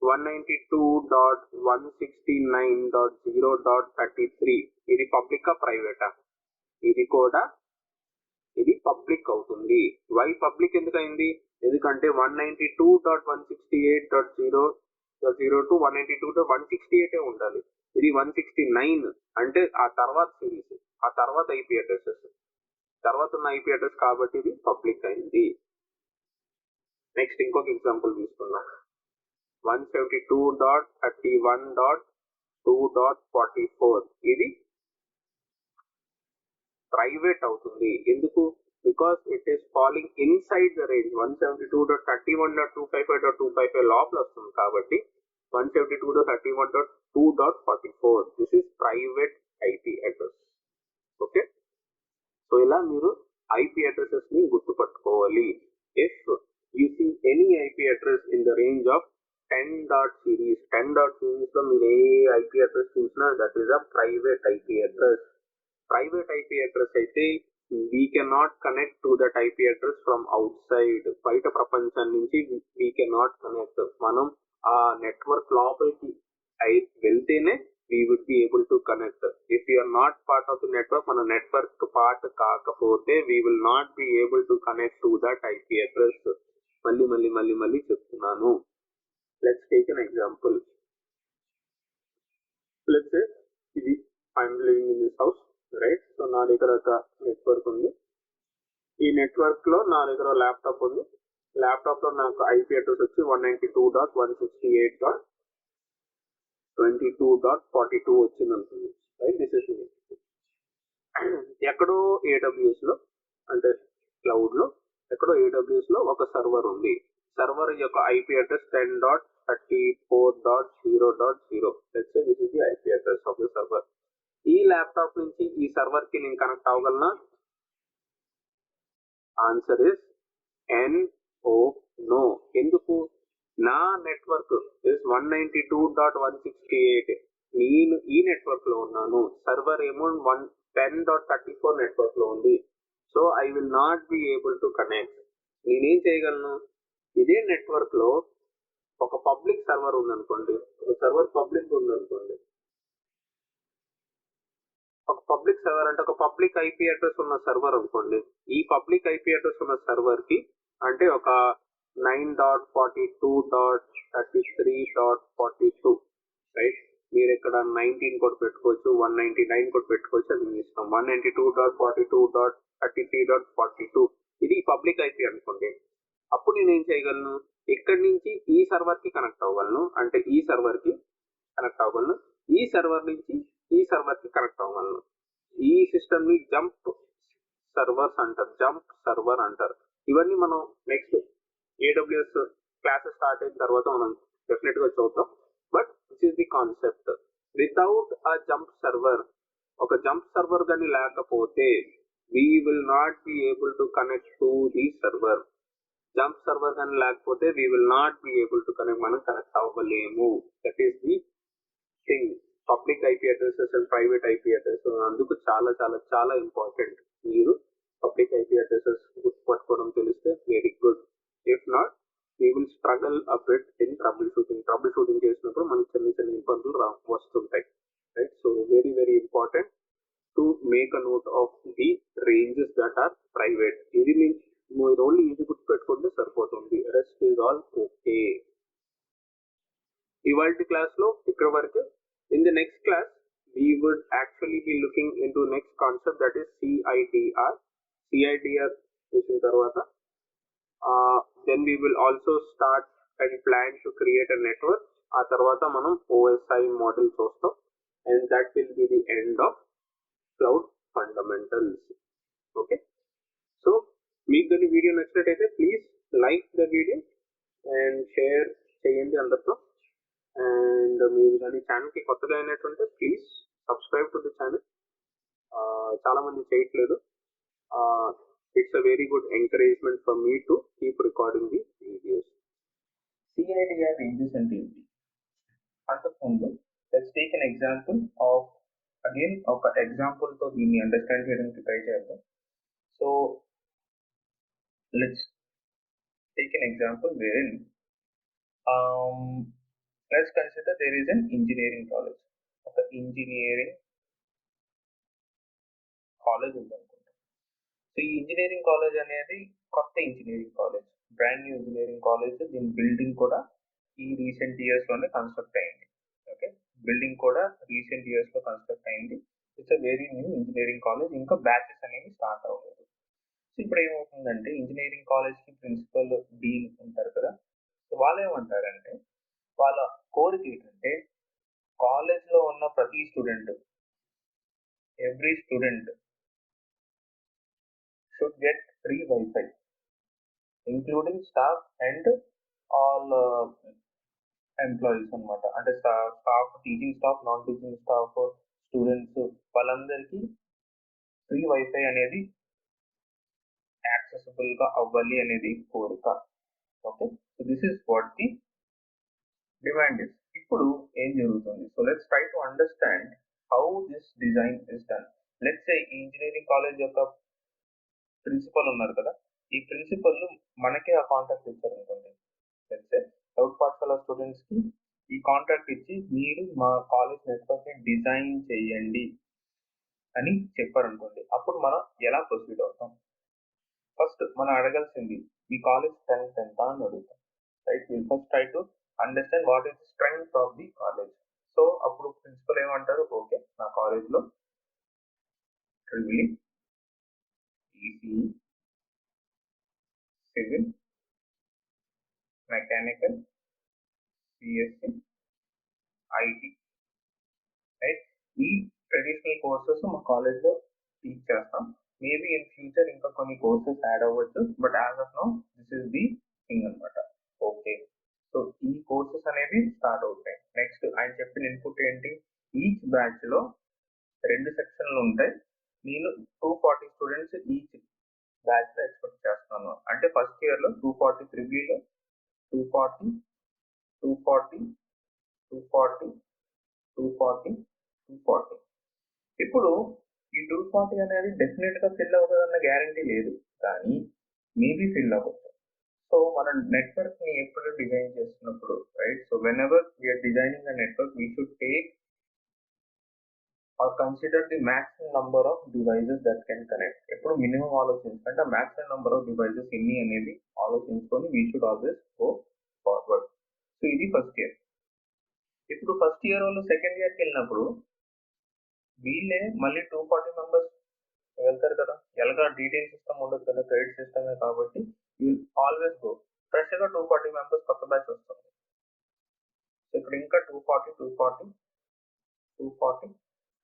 192.169.0.33 ఇది పబ్లిక్ ప్రైవేట్? ఇది కూడా ఇది పబ్లిక్ అవుతుంది. వై పబ్లిక్ ఎందుకు అయింది? ఎందుకంటే 192.168.0.0 టు 192.168 ఉండాలి, ఇది 169 అంటే ఆ తర్వాత సిరీస్, ఆ తర్వాత ఐపీ అడ్రసెస్, తర్వాత ఉన్న ఐపీ అడ్రస్ కాబట్టి ఇది పబ్లిక్ అయింది. నెక్స్ట్ ఇంకొక ఎగ్జాంపుల్ తీసుకుందాం. 172.31.2.44 ఇది ప్రైవేట్ అవుతుంది. ఎందుకు? Because it is falling inside the range. 172.31.255.255 లోపల వస్తుంది కాబట్టి 172.31.2.44 this is private IP address. Okay, so ఇలా మీరు ఐపీ అడ్రసెస్ ని గుర్తుపట్టుకోవాలి. If you see any IP address in the range of 10 dot series, 10 dot series లో మీరు ఏ ఐపీ అడ్రస్ చూసినా that is a private IP address. Private IP address అయితే we cannot connect to that IP address from out side, బయట ప్రపంచం నుంచి వీ కెనాట్ కనెక్ట్. మనం ఆ నెట్వర్క్ లోపలికి వెళ్తేనే we would be able to connect. If we are not part of the network, మన నెట్వర్క్ పార్ట్ కాకపోతే we will not be able to connect to that IP address. మళ్ళీ చెప్తున్నాను. Let's take an example. Let's say ఇది I'm living in this house, right? So నా దగ్గర ఒక నెట్వర్క్ ఉంది. ఈ నెట్వర్క్ లో నా దగ్గర ల్యాప్టాప్ ఉంది. ల్యాప్టాప్ లో నాకు ఐపీ అడ్రస్ వచ్చి 192.168.22.42 వచ్చింది అనుకుంది, రైట్? దిస్ ఇస్ ఎక్కడో AWS లో, అంటే క్లౌడ్ లో ఎక్కడో AWS లో ఒక సర్వర్ ఉంది. సర్వర్ యొక్క IP address 10.34.0.0. Let's say this is the IP address of the server. ఈ ల్యాప్టాప్ నుంచి ఈ సర్వర్ కి నేను కనెక్ట్ అవ్వగలనా? Answer is no. ఎందుకు? నా నెట్వర్క్ ఇస్ 192.168. నేను ఈ నెట్వర్క్ లో ఉన్నాను, సర్వర్ ఏమో 10.34 నెట్వర్క్ లో ఉంది. So I will not be able to connect. నేనేం చేయగలను? ఇదే నెట్వర్క్ లో ఒక పబ్లిక్ సర్వర్ ఉందనుకోండి, ఒక సర్వర్ పబ్లిక్ ఉందనుకోండి. ఒక పబ్లిక్ సర్వర్ అంటే ఒక పబ్లిక్ ఐపీ అడ్రస్ ఉన్న సర్వర్ అనుకోండి. ఈ పబ్లిక్ ఐపీ అడ్రస్ ఉన్న సర్వర్ కి అంటే ఒక 9.42.33.42, రైట్? మీరు ఇక్కడ 19 కూడా పెట్టుకోవచ్చు, 199 కూడా పెట్టుకోవచ్చు, అది మీ ఇష్టం. 192.42.33.42 ఇది పబ్లిక్ ఐపీ అనుకోండి. అప్పుడు నేను ఏం చేయగలను? ఇక్కడి నుంచి ఈ సర్వర్ కి కనెక్ట్ అవ్వగలను, అంటే ఈ సర్వర్ కి కనెక్ట్ అవ్వగలను. ఈ సర్వర్ నుంచి ఈ సర్వర్ కి కనెక్ట్ అవ్వగలను. ఈ సిస్టమ్ ని జంప్ సర్వర్స్ అంటారు, జంప్ సర్వర్ అంటారు. ఇవన్నీ మనం నెక్స్ట్ AWS క్లాసెస్ స్టార్ట్ అయిన తర్వాత మనం డెఫినెట్ గా చూద్దాం. But this is the concept. Without a jump server, ఒక జంప్ సర్వర్ కానీ లేకపోతే we will not be able to connect to the server. Jump server కానీ లేకపోతే we will not be able to connect, మనం కనెక్ట్ అవ్వలేము. That is the thing. Public IP addresses and private IP addresses అందుకు చాలా చాలా చాలా ఇంపార్టెంట్. మీరు పబ్లిక్ ఐపీ అడ్రసెస్ గుర్తుపట్టుకోవడం తెలిస్తే very good. If not we will struggle a bit in troubleshooting. Troubleshooting చేసినప్పుడు మనకు చిన్న చిన్న ఇబ్బందులు వస్తుంటాయి, right? So very important to make a note of the ranges that are private. ఇది మీరు ఓన్లీ ఇది గుర్తుపెట్టుకుంటే సరిపోతుంది, రెస్ట్ ఈజ్ ఆల్ ఓకే. ఇవాళ క్లాస్ లో ఇక్కడ వరకు. In the next class we would actually be looking into next concept, that is CIDR. CIDR చూసిన తర్వాత then we will also start and plan to create a network. ఆ తర్వాత మనం OSI model చూస్తాం, and that will be the end of cloud fundamentals. Okay, so మీకు కానీ వీడియో నచ్చినట్టయితే please like the video and share చేయండి అందరితో. అండ్ మీరు కానీ ఛానల్కి కొత్తగా అయినట్టుంటే please subscribe to the channel. చాలా మంది చేయట్లేదు. It's a very good encouragement for me to keep recording the videos. CIDR ranges అంటే ఏంటి? అంతకుముందు let's take an example of again ఒక ఎగ్జాంపుల్తో దీన్ని అండర్స్టాండ్ చేయడానికి ట్రై చేద్దాం. So let's take an example wherein let's consider there is an engineering college. ఒక ఇంజనీరింగ్ కాలేజ్ ఉందనుకుంటాం. సో ఈ ఇంజనీరింగ్ కాలేజ్ అనేది కొత్త engineering college, brand new engineering college. దీని బిల్డింగ్ కూడా ఈ రీసెంట్ ఇయర్స్లోనే కన్స్ట్రక్ట్ అయింది. ఓకే, బిల్డింగ్ కూడా రీసెంట్ ఇయర్స్లో కన్స్ట్రక్ట్ అయింది. It's a very new engineering college. ఇంకా బ్యాచెస్ అనేవి స్టార్ట్ అవ్వలేదు. సో ఇప్పుడు ఏమవుతుందంటే ఇంజనీరింగ్ కాలేజ్కి ప్రిన్సిపల్, డీన్ ఉంటారు కదా. సో వాళ్ళు ఏమంటారంటే వాళ్ళ కోరిక ఏంటంటే కాలేజ్లో ఉన్న ప్రతి student, every student should get free Wi-Fi, including staff and all employees అనమాట. అంటే staff, teaching staff, non teaching staff, students, వాళ్ళందరికీ ఫ్రీ వైఫై అనేది యాక్సెసిబుల్గా అవ్వాలి అనేది కోరిక. Okay, so this is what the demand is. ఇప్పుడు ఏం జరుగుతుంది? So let's try to understand how this design is done. Let's say ఈ ఇంజనీరింగ్ కాలేజ్ యొక్క ప్రిన్సిపల్ ఉన్నారు కదా, ఈ ప్రిన్సిపల్ మనకే ఆ కాంటాక్ట్ ఇచ్చారనుకోండి. లెట్స్ సే అవుట్ పాఠశాల స్టూడెంట్స్కి ఈ కాంట్రాక్ట్ ఇచ్చి మీరు మా కాలేజ్ నెట్వర్క్ని డిజైన్ చేయండి అని చెప్పారనుకోండి. అప్పుడు మనం ఎలా ప్రొసీడ్ అవుతాం? ఫస్ట్ మనం అడగాల్సింది మీ కాలేజ్ స్ట్రెంగ్త్ ఎంత అని అడుగుతాం, right? Will first try to understand what is strength of the college. So అప్పుడు ప్రిన్సిపల్ ఏమంటారు? ఓకే, నా కాలేజ్లో triple ECE, civil, mechanical, CSC, IT, right? ఈ ట్రెడిషనల్ కోర్సెస్ మా కాలేజ్లో టీచ్ చేస్తాం. మేబీ ఇన్ ఫ్యూచర్ ఇంకా కొన్ని కోర్సెస్ యాడ్ అవ్వచ్చు, but as of now this is the thing అనమాట. ఓకే, సో ఈ కోర్సెస్ అనేవి స్టార్ట్ అవుతాయి. నెక్స్ట్ ఆయన చెప్పిన ఇన్పుట్ ఏంటి? ఈచ్ బ్యాచ్లో 2 సెక్షన్లు ఉంటాయి. నేను 240 స్టూడెంట్స్ ఈచ్ బ్యాచ్లో ఎక్స్పెక్ట్ చేస్తాను. అంటే ఫస్ట్ ఇయర్లో 240, 3Bలో 240, 240, 240, 240, 240. ఇప్పుడు ఈ 240 అనేది డెఫినెట్గా ఫిల్ అవుతుందన్న గ్యారంటీ లేదు, కానీ మేబీ ఫిల్ అవ్వచ్చు. సో మనం నెట్వర్క్ని ఎప్పుడు డిజైన్ చేస్తున్నప్పుడు, right? So whenever we're designing a network we should take or consider the maximum number of devices that can connect. ఎప్పుడు మినిమం ఆలోచించుకుంటే మ్యాక్సిమం నంబర్ ఆఫ్ డివైజెస్ ఎన్ని అనేది ఆలోచించుకొని we should always go forward. So ఇది ఫస్ట్ ఇయర్. ఇప్పుడు ఫస్ట్ ఇయర్ వాళ్ళు సెకండ్ ఇయర్కి వెళ్ళినప్పుడు వీళ్ళే మళ్ళీ 240 మెంబర్స్ వెళ్తారు కదా. ఎలాగా డీటెయిల్ సిస్టమ్ ఉండదు కదా, క్రెడిట్ సిస్టమే కాబట్టి యూ ఆల్వేస్ గో ఫ్రెష్గా 240 మెంబర్స్ కొత్త బ్యాచ్ వస్తుంది. సో ఇప్పుడు ఇంకా 240, 240, 240,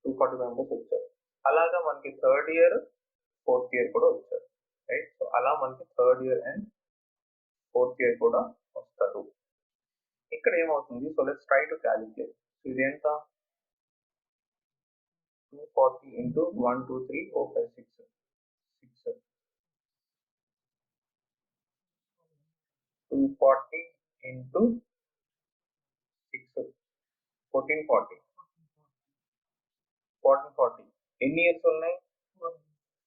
240 మెంబర్స్ వచ్చారు. అలాగా మనకి థర్డ్ ఇయర్, ఫోర్త్ ఇయర్ కూడా వచ్చారు, రైట్? సో అలా మనకి third year and fourth year కూడా వస్తారు. ఇక్కడ ఏమవుతుంది? So let's try to calculate. So ఇది ఎంత? 240 into 1, 2, 3, 4, 5, 6, 6. 240 into 6, 1440. 1440 ఎన్ని ఇయర్స్ ఉన్నాయి?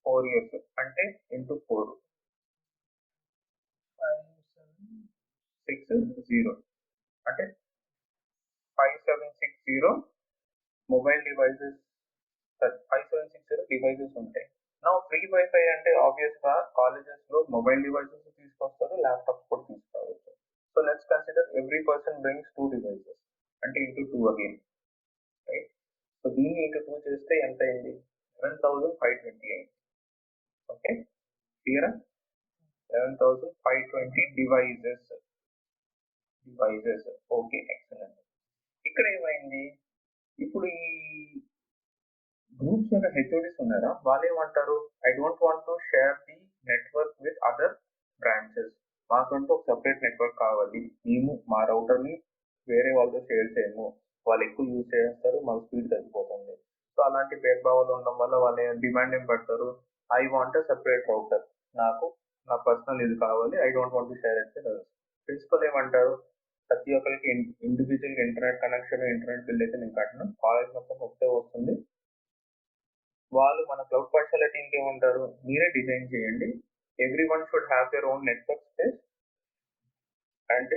4 ఇయర్స్. అంటే ఇంటూ 4, 6, 0 అంటే 5760 మొబైల్ డివైజెస్, 5760 డివైజెస్ ఉంటాయి. నా ఫ్రీ వైఫై అంటే ఆబ్వియస్గా కాలేజెస్లో మొబైల్ డివైజెస్ తీసుకొస్తారు, ల్యాప్టాప్స్ కూడా తీసుకోవచ్చు. So let's consider every person brings 2 devices అంటే ఇంటూ 2 అగైన్, రైట్? సో దీన్ని ఇంటూ 2 చేస్తే ఎంత అయింది? 11,520 అయింది. ఓకే, క్లియరా? 11,520 డివైజెస్. Okay, excellent. ఇక్కడ ఏమైంది, ఇప్పుడు ఈ గ్రూప్స్ యొక్క హెచ్ఓడిస్ ఉన్నారా, వాళ్ళు ఏమంటారు, I don't want to share the network with other branches. మాకంటూ ఒక సెపరేట్ నెట్వర్క్ కావాలి, మేము మా రౌటర్ని వేరే వాళ్ళతో షేర్ చేయము, వాళ్ళు ఎక్కువ యూజ్ చేస్తారు, మాకు స్పీడ్ తగ్గిపోతుంది. సో అలాంటి భేదభావాలు ఉండడం వల్ల వాళ్ళు డిమాండ్ ఏం పెడతారు, ఐ వాంట్ సెపరేట్ రౌటర్, నాకు నా పర్సనల్ ఇది కావాలి, I don't want to share it with others. Principal ఏమంటారు, ప్రతి ఒక్కరికి individual internet connection, internet bill అయితే నేను కట్టను, కాలేజ్ మొత్తం ఒకటే వస్తుంది. వాళ్ళు మన క్లౌడ్ పాఠశాల టీంకి ఏమంటారు, మీరే డిజైన్ చేయండి, every one should have their own network space, అంటే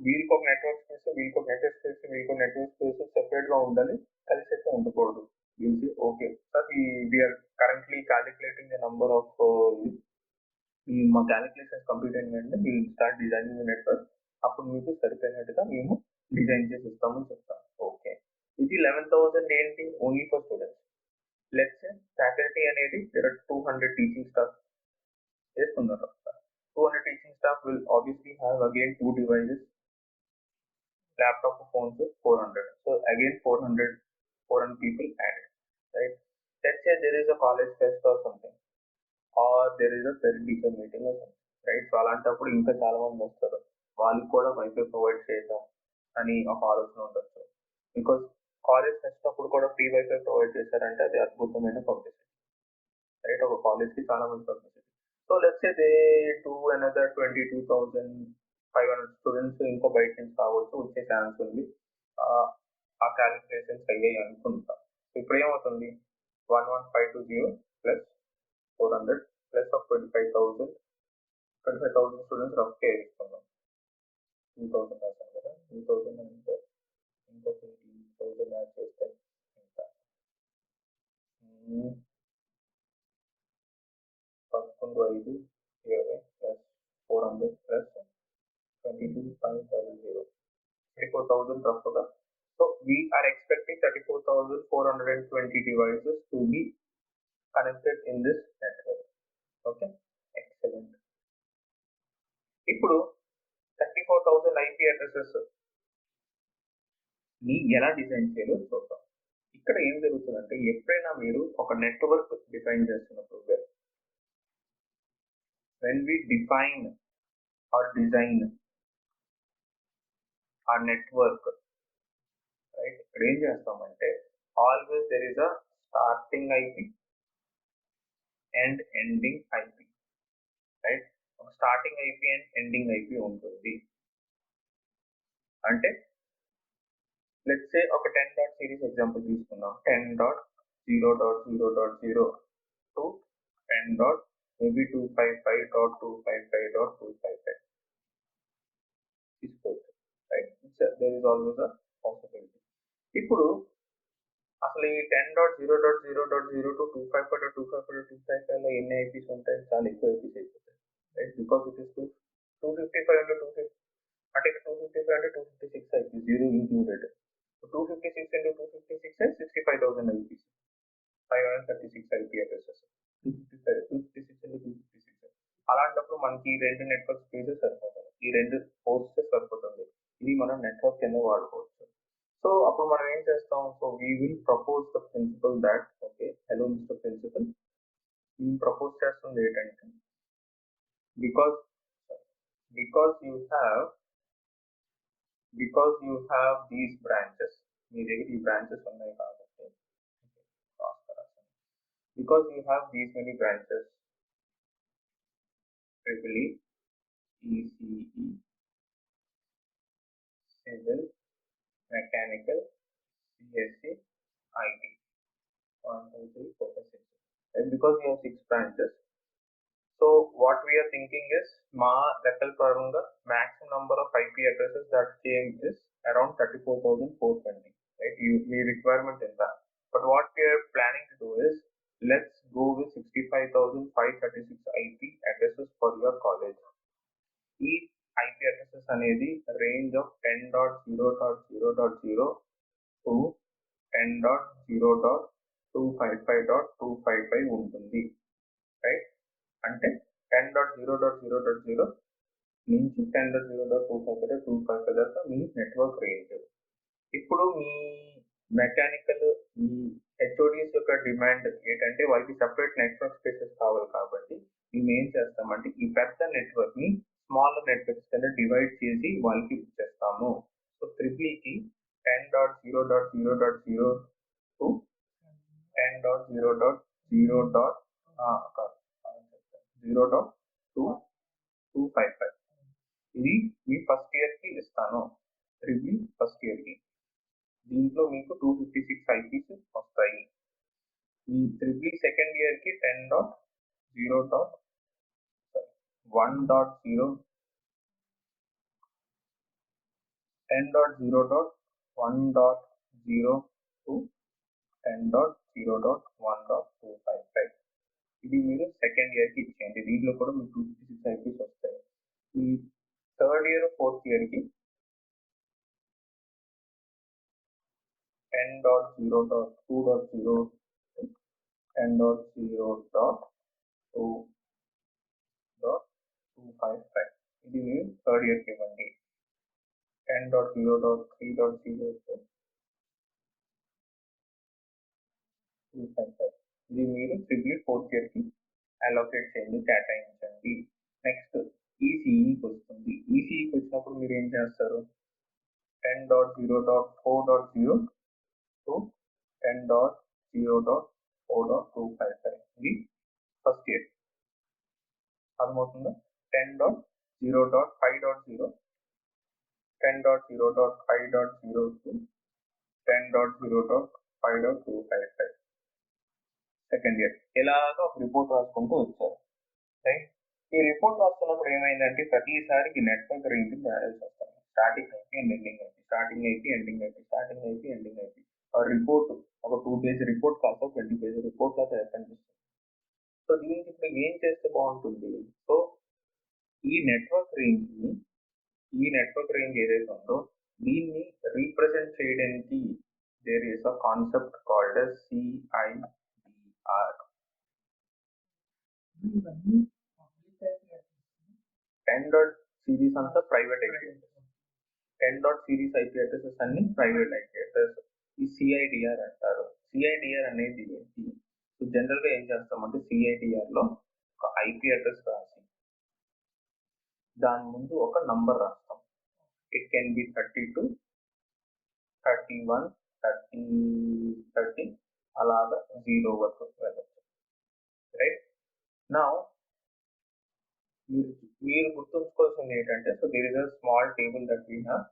వీళ్ళకి ఒక నెట్వర్క్ స్పేస్, వీళ్ళకి ఒక నెట్వర్క్ స్పేస్, వీళ్ళకి ఒక నెట్వర్క్ స్పేస్ సెపరేట్ గా ఉండాలి, కలిసి అయితే ఉండకూడదు. Okay sir, we're currently calculating the number of, మా క్యాలిక్యులేషన్స్ కంప్లీట్ అయిందంటే we'll start designing the network, అప్పుడు మీకు సరిపోయినట్టుగా మేము డిజైన్ చేసి ఇస్తామని చెప్తాం. ఓకే, ఇది 11,000 ఏంటి, only for students. Let's say faculty అనేది there are 200 టీచింగ్ స్టాఫ్ చేసుకున్నారు. 200 teaching staff will obviously have again 2 devices, laptop phones 400. So again 400 people added, right? Let's say there is a college fest or something, or there is a parent teacher meeting or something, right? So అలాంటప్పుడు ఇంకా చాలా మంది వస్తారు, వాళ్ళకి కూడా వైఫై ప్రొవైడ్ చేద్దాం అని ఒక ఆలోచన ఉండొచ్చు. బికాస్ కాలేజ్ ఫెస్ట్ అప్పుడు కూడా ఫ్రీ వైఫై ప్రొవైడ్ చేశారంటే అది అద్భుతమైన పబ్లిసిటీ, రైట్? ఒక కాలేజ్కి చాలా మంది publicity. So let's say they do another 22,500 students ఇంకో బయట నుంచి కావచ్చు, వచ్చే ఛాన్స్ ఉంది. ఆ క్యాలిక్యులేషన్స్ అయ్యాయి అనుకుంటా. ఇప్పుడు ఏమవుతుంది, 11,520 plus 400 plus of 25,000 students rough కే తీసుకున్నాం. 2,000 రాసాం కదా, 2,000 అంటే ఇంకో 20,000 యాడ్ చేస్తే ఇంకా 11,520 ప్లస్ 400 ప్లస్ 22,500, 34,000 రఫ్గా. So we are expecting 34,420 devices to be connected in this network. Okay, excellent. ఇప్పుడు 34,000 IP అడ్రసెస్ ని ఎలా డిజైన్ చేయాలో చూద్దాం. ఇక్కడ ఏం జరుగుతుందంటే, ఎప్పుడైనా మీరు ఒక నెట్వర్క్ డిఫైన్ చేస్తున్నప్పుడు, when we define or design our network, right, ఇక్కడ ఏం చేస్తామంటే always there is a starting IP and ending IP, right? ఒక starting IP and ending IP ఉంటుంది. అంటే లెట్స్ సే ఒక 10 డాట్ సిరీస్ ఎగ్జాంపుల్ తీసుకుందాం, 10.0.0.0 to 10. Maybe 255.255.255 తీసుకోవచ్చు, right? there is always a possibility. ఇప్పుడు అసలు ఈ 10.0.0.0 to 255.255 లో ఎన్ని ఐపీస్ ఉంటాయి, చాలా ఎక్కువ ఐపీస్ అయిపోతాయి, right? Because it is 255 into 250, అంటే 255 అంటే 256 ఐపీస్, జీరో ఇంక్లూడెడ్. 256 into 256 అంటే 65,000 ఐపీస్, 536 ఐపీ అడ్రసెస్, 256 into 256. అలాంటప్పుడు మనకి ఈ రెండు నెట్వర్క్ స్పేసెస్ సరిపోతుంది, ఈ రెండు హోస్ట్స్ సరిపోతుంది, ఇది మనం నెట్వర్క్ కింద వాడుకోవచ్చు. సో అప్పుడు మనం ఏం చేస్తాం, so we will propose the principal that, okay, hello mister principal, మేము ప్రపోజ్ చేస్తుంది ఏంటంటే, because you have these branches, మీ దగ్గర ఈ బ్రాంచెస్ ఉన్నాయి కాబట్టి, because you have these many branches, triple ECE, civil, mechanical, CSE, IT, 1, 2, 3, 4, 5, 6. And because we have 6 branches, so what we are thinking is, ma level paranga maximum number of IP addresses that came is around 34,420, right? Me requirement in that. But what we are planning to do is, let's go with 65,536 IP addresses for your college. Each IP addresses అనేది range of 10.0.0.0 to 10.0.255.255 ఉంటుంది, రైట్? అంటే 10.0.0.0 నుంచి 10.0.25 దాకా మీ నెట్వర్క్ రేంజ్. ఇప్పుడు మీ మెకానికల్ మీ హెచ్ఓడిస్ యొక్క డిమాండ్ ఏంటంటే వాళ్ళకి సపరేట్ నెట్వర్క్ స్పేసెస్ కావాలి కాబట్టి మేము ఏం చేస్తామంటే ఈ పెద్ద నెట్వర్క్ ని స్మాల్ నెట్వర్క్స్ కింద డివైడ్ చేసి వాళ్ళకి ఇచ్చేస్తాము. సో కి 10.0.0.0 టు 10.0.0.0.255 ఇది మీ ఫస్ట్ ఇయర్ కి ఇస్తాను. ఫస్ట్ ఇయర్ కి దీంట్లో మీకు 256 ఐపీస్ వస్తాయి. ఈ సెకండ్ ఇయర్ కి 10.0.1.0 10.0.1.0 to 10.0.1.255 ఇది మీరు సెకండ్ ఇయర్ కి ఇచ్చేయండి. దీంట్లో కూడా మీకు 256 ఐపీస్ వస్తాయి. ఈ థర్డ్ ఇయర్ ఫోర్త్ ఇయర్ కి 10.0.2.0 10.0.2.255 ఇది మీరు థర్డ్ ఇయర్ కి ఇవ్వండి. 10.0.3.0 ఇది మీరు ఫోర్త్ ఇయర్ కి అలోకేట్ చేయండి, కేటాయించండి. నెక్స్ట్ ఈసీఈకి వస్తుంది. ఈసీఈకి వచ్చినప్పుడు మీరు ఏం చేస్తారు? 10.0.4.0 to 10.0.4.255 ఇది ఫస్ట్ ఇయర్. అర్థమవుతుందా? 10.0.5.0 10.0.5.0 to 10.0.5.255 సెకండ్ ఇయర్. ఇలాగా ఒక రిపోర్ట్ రాసుకుంటూ వచ్చారు. రైట్? ఈ రిపోర్ట్ రాస్తున్నప్పుడు ఏమైందంటే ప్రతిసారికి నెట్వర్క్ రేంజ్ బ్యాలెన్స్ వస్తాయి. Starting IP and ending IP, starting IP ending IP, starting IP ending IP. ఆ రిపోర్ట్ ఒక 2 పేజ్ రిపోర్ట్ కాస్త 20 పేజ్ రిపోర్ట్ కాస్త కనిపిస్తుంది. సో దీనికి ఇప్పుడు ఏం చేస్తే బాగుంటుంది? సో ఈ నెట్వర్క్ రేంజ్ ఏదైతే ఉందో దీన్ని రీప్రజెంట్ చేయడానికి there is a concept called as CIDR. Series అంతా private IP address. 10 series IP addresses అన్ని ప్రైవేట్ ఐపీ అడ్రస్. ఈ సిఐడిఆర్ అంటారు. సిఐడిఆర్ అనేది ఏంటి? జనరల్ గా ఏం చేస్తామంటే సిఐడిఆర్ లో ఒక ఐపీ అడ్రస్ రాసి దాని ముందు ఒక నంబర్ రాస్తాం. ఇట్ కెన్ బి 32, 31, 30 అలాగా 0 వరకు వెళ్ళచ్చు. రైట్? నౌ మీరు గుర్తుంచుకోవాల్సింది ఏంటంటే so there is a small table that we have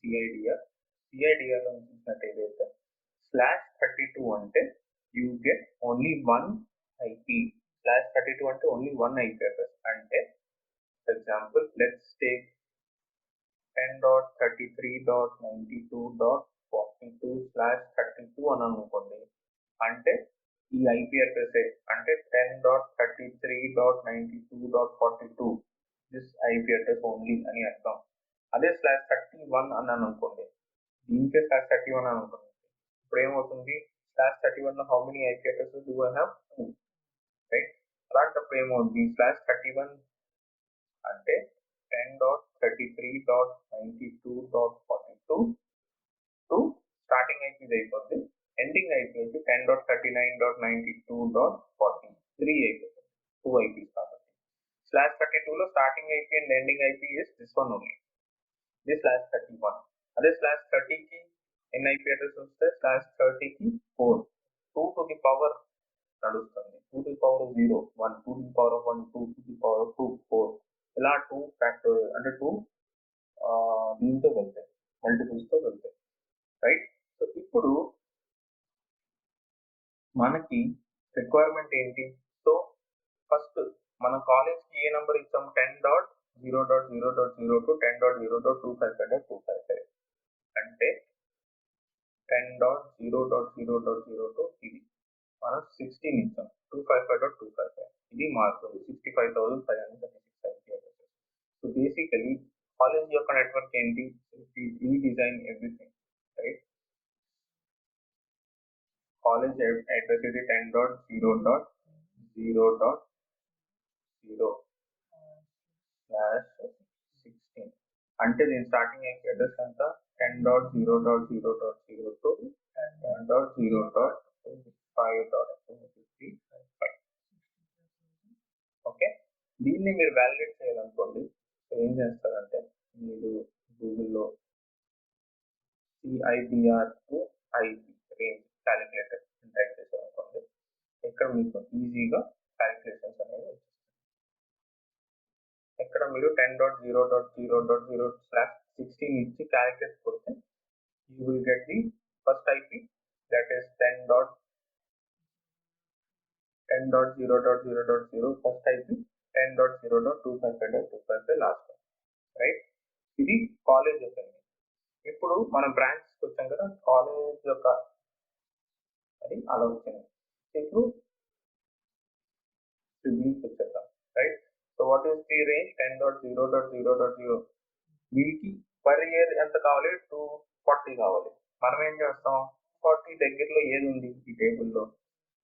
CIDR. CIDR లో చూసినట్టయితే /32 అంటే యూ గెట్ ఓన్లీ 1 ఐపీ. /32 అంటే ఓన్లీ 1 ఐపీ అడ్రస్. అంటే ఫర్ ఎగ్జాంపుల్ లెట్స్ టేక్ 10.33.92.42/32 అని అనుకోండి. అంటే ఈ ఐపీ అడ్రస్ అంటే 10.33.92.42 దిస్ ఐపీ అడ్రస్ ఓన్లీ అని అర్థం. అదే /31 అన్నాను అనుకోండి, దీనికే /31 అని అనుకోండి. ఇప్పుడు ఏమవుతుంది? /31 లో how many IP addresses do I have? 2. Right? అలాంటప్పుడు ఏమవుతుంది? /31 అంటే 10.33.92.42 టు స్టార్టింగ్ ఐపీ అయిపోతుంది. ఎండింగ్ ఐపీ వచ్చి 10.39.92.40 3 అయిపోతుంది. 2 ఐపీస్ కాబట్టి /32 లో starting IP and ending IP is this one only. This /31. అదే /30 కి ఎన్ని ఐపీ అడ్రస్ వస్తే /30కి 4. 2 to the power నడుస్తుంది. 2 to the power 0, 1, 2 to the power of 1, 2 to the power of 2, 4 ఇలా 2 ఫ్యాక్టోరియల్ అంటే 2 దీంతో వెళ్తాయి, మల్టిపుల్స్ తో వెళ్తాయి. రైట్? సో ఇప్పుడు మనకి రిక్వైర్మెంట్ ఏంటి? సో ఫస్ట్ మన కాలేజ్ కి ఏ నంబర్ ఇచ్చాం? 10.0.0.0 to 10.0.255.255 అంటే 10.0.0.0 to ఇది మనం 16 ఇచ్చాం. 255.255 ఇది మారుతుంది. 65,536. సో బేసికలీ కాలేజ్ యొక్క నెట్వర్క్ ఏంటి? Redesign everything. Right? College address ఇది 10.0.0.0 10.0.0.0/16 అంటే దీని స్టార్టింగ్ IP అడ్రస్ ఎంత 10.0.0.0 to 10.0.5.255. ఓకే, దీన్ని మీరు వ్యాలిడేట్ చేయాలనుకోండి. సో ఏం చేస్తారంటే మీరు గూగుల్లో CIDR to IP range calculator type చేశారనుకోండి, ఇక్కడ మీకు ఈజీగా క్యాలిక్యులేషన్స్ అనేవి వచ్చేస్తాయి. ఇక్కడ మీరు 10.0.0.0/16 ఇచ్చి క్యాలిక్యులేట్ కొడితే you will get the first IP, that is 10.0.0.0 first IP, 10.0.255.255 last one, right. ఇది కాలేజ్ యొక్క. ఇప్పుడు మనం బ్రాంచెస్కి వచ్చాం కదా, కాలేజ్ యొక్క అది అలా వచ్చింది. ఇప్పుడు సిబ్లింగ్స్ వచ్చేద్దాం, right. So what is the range 10.0.0.0. వీటికి పర్ ఇయర్ ఎంత కావాలి 240 కావాలి. మనం ఏం చేస్తాం 40 దగ్గరలో ఏది ఉంది ఈ టేబుల్లో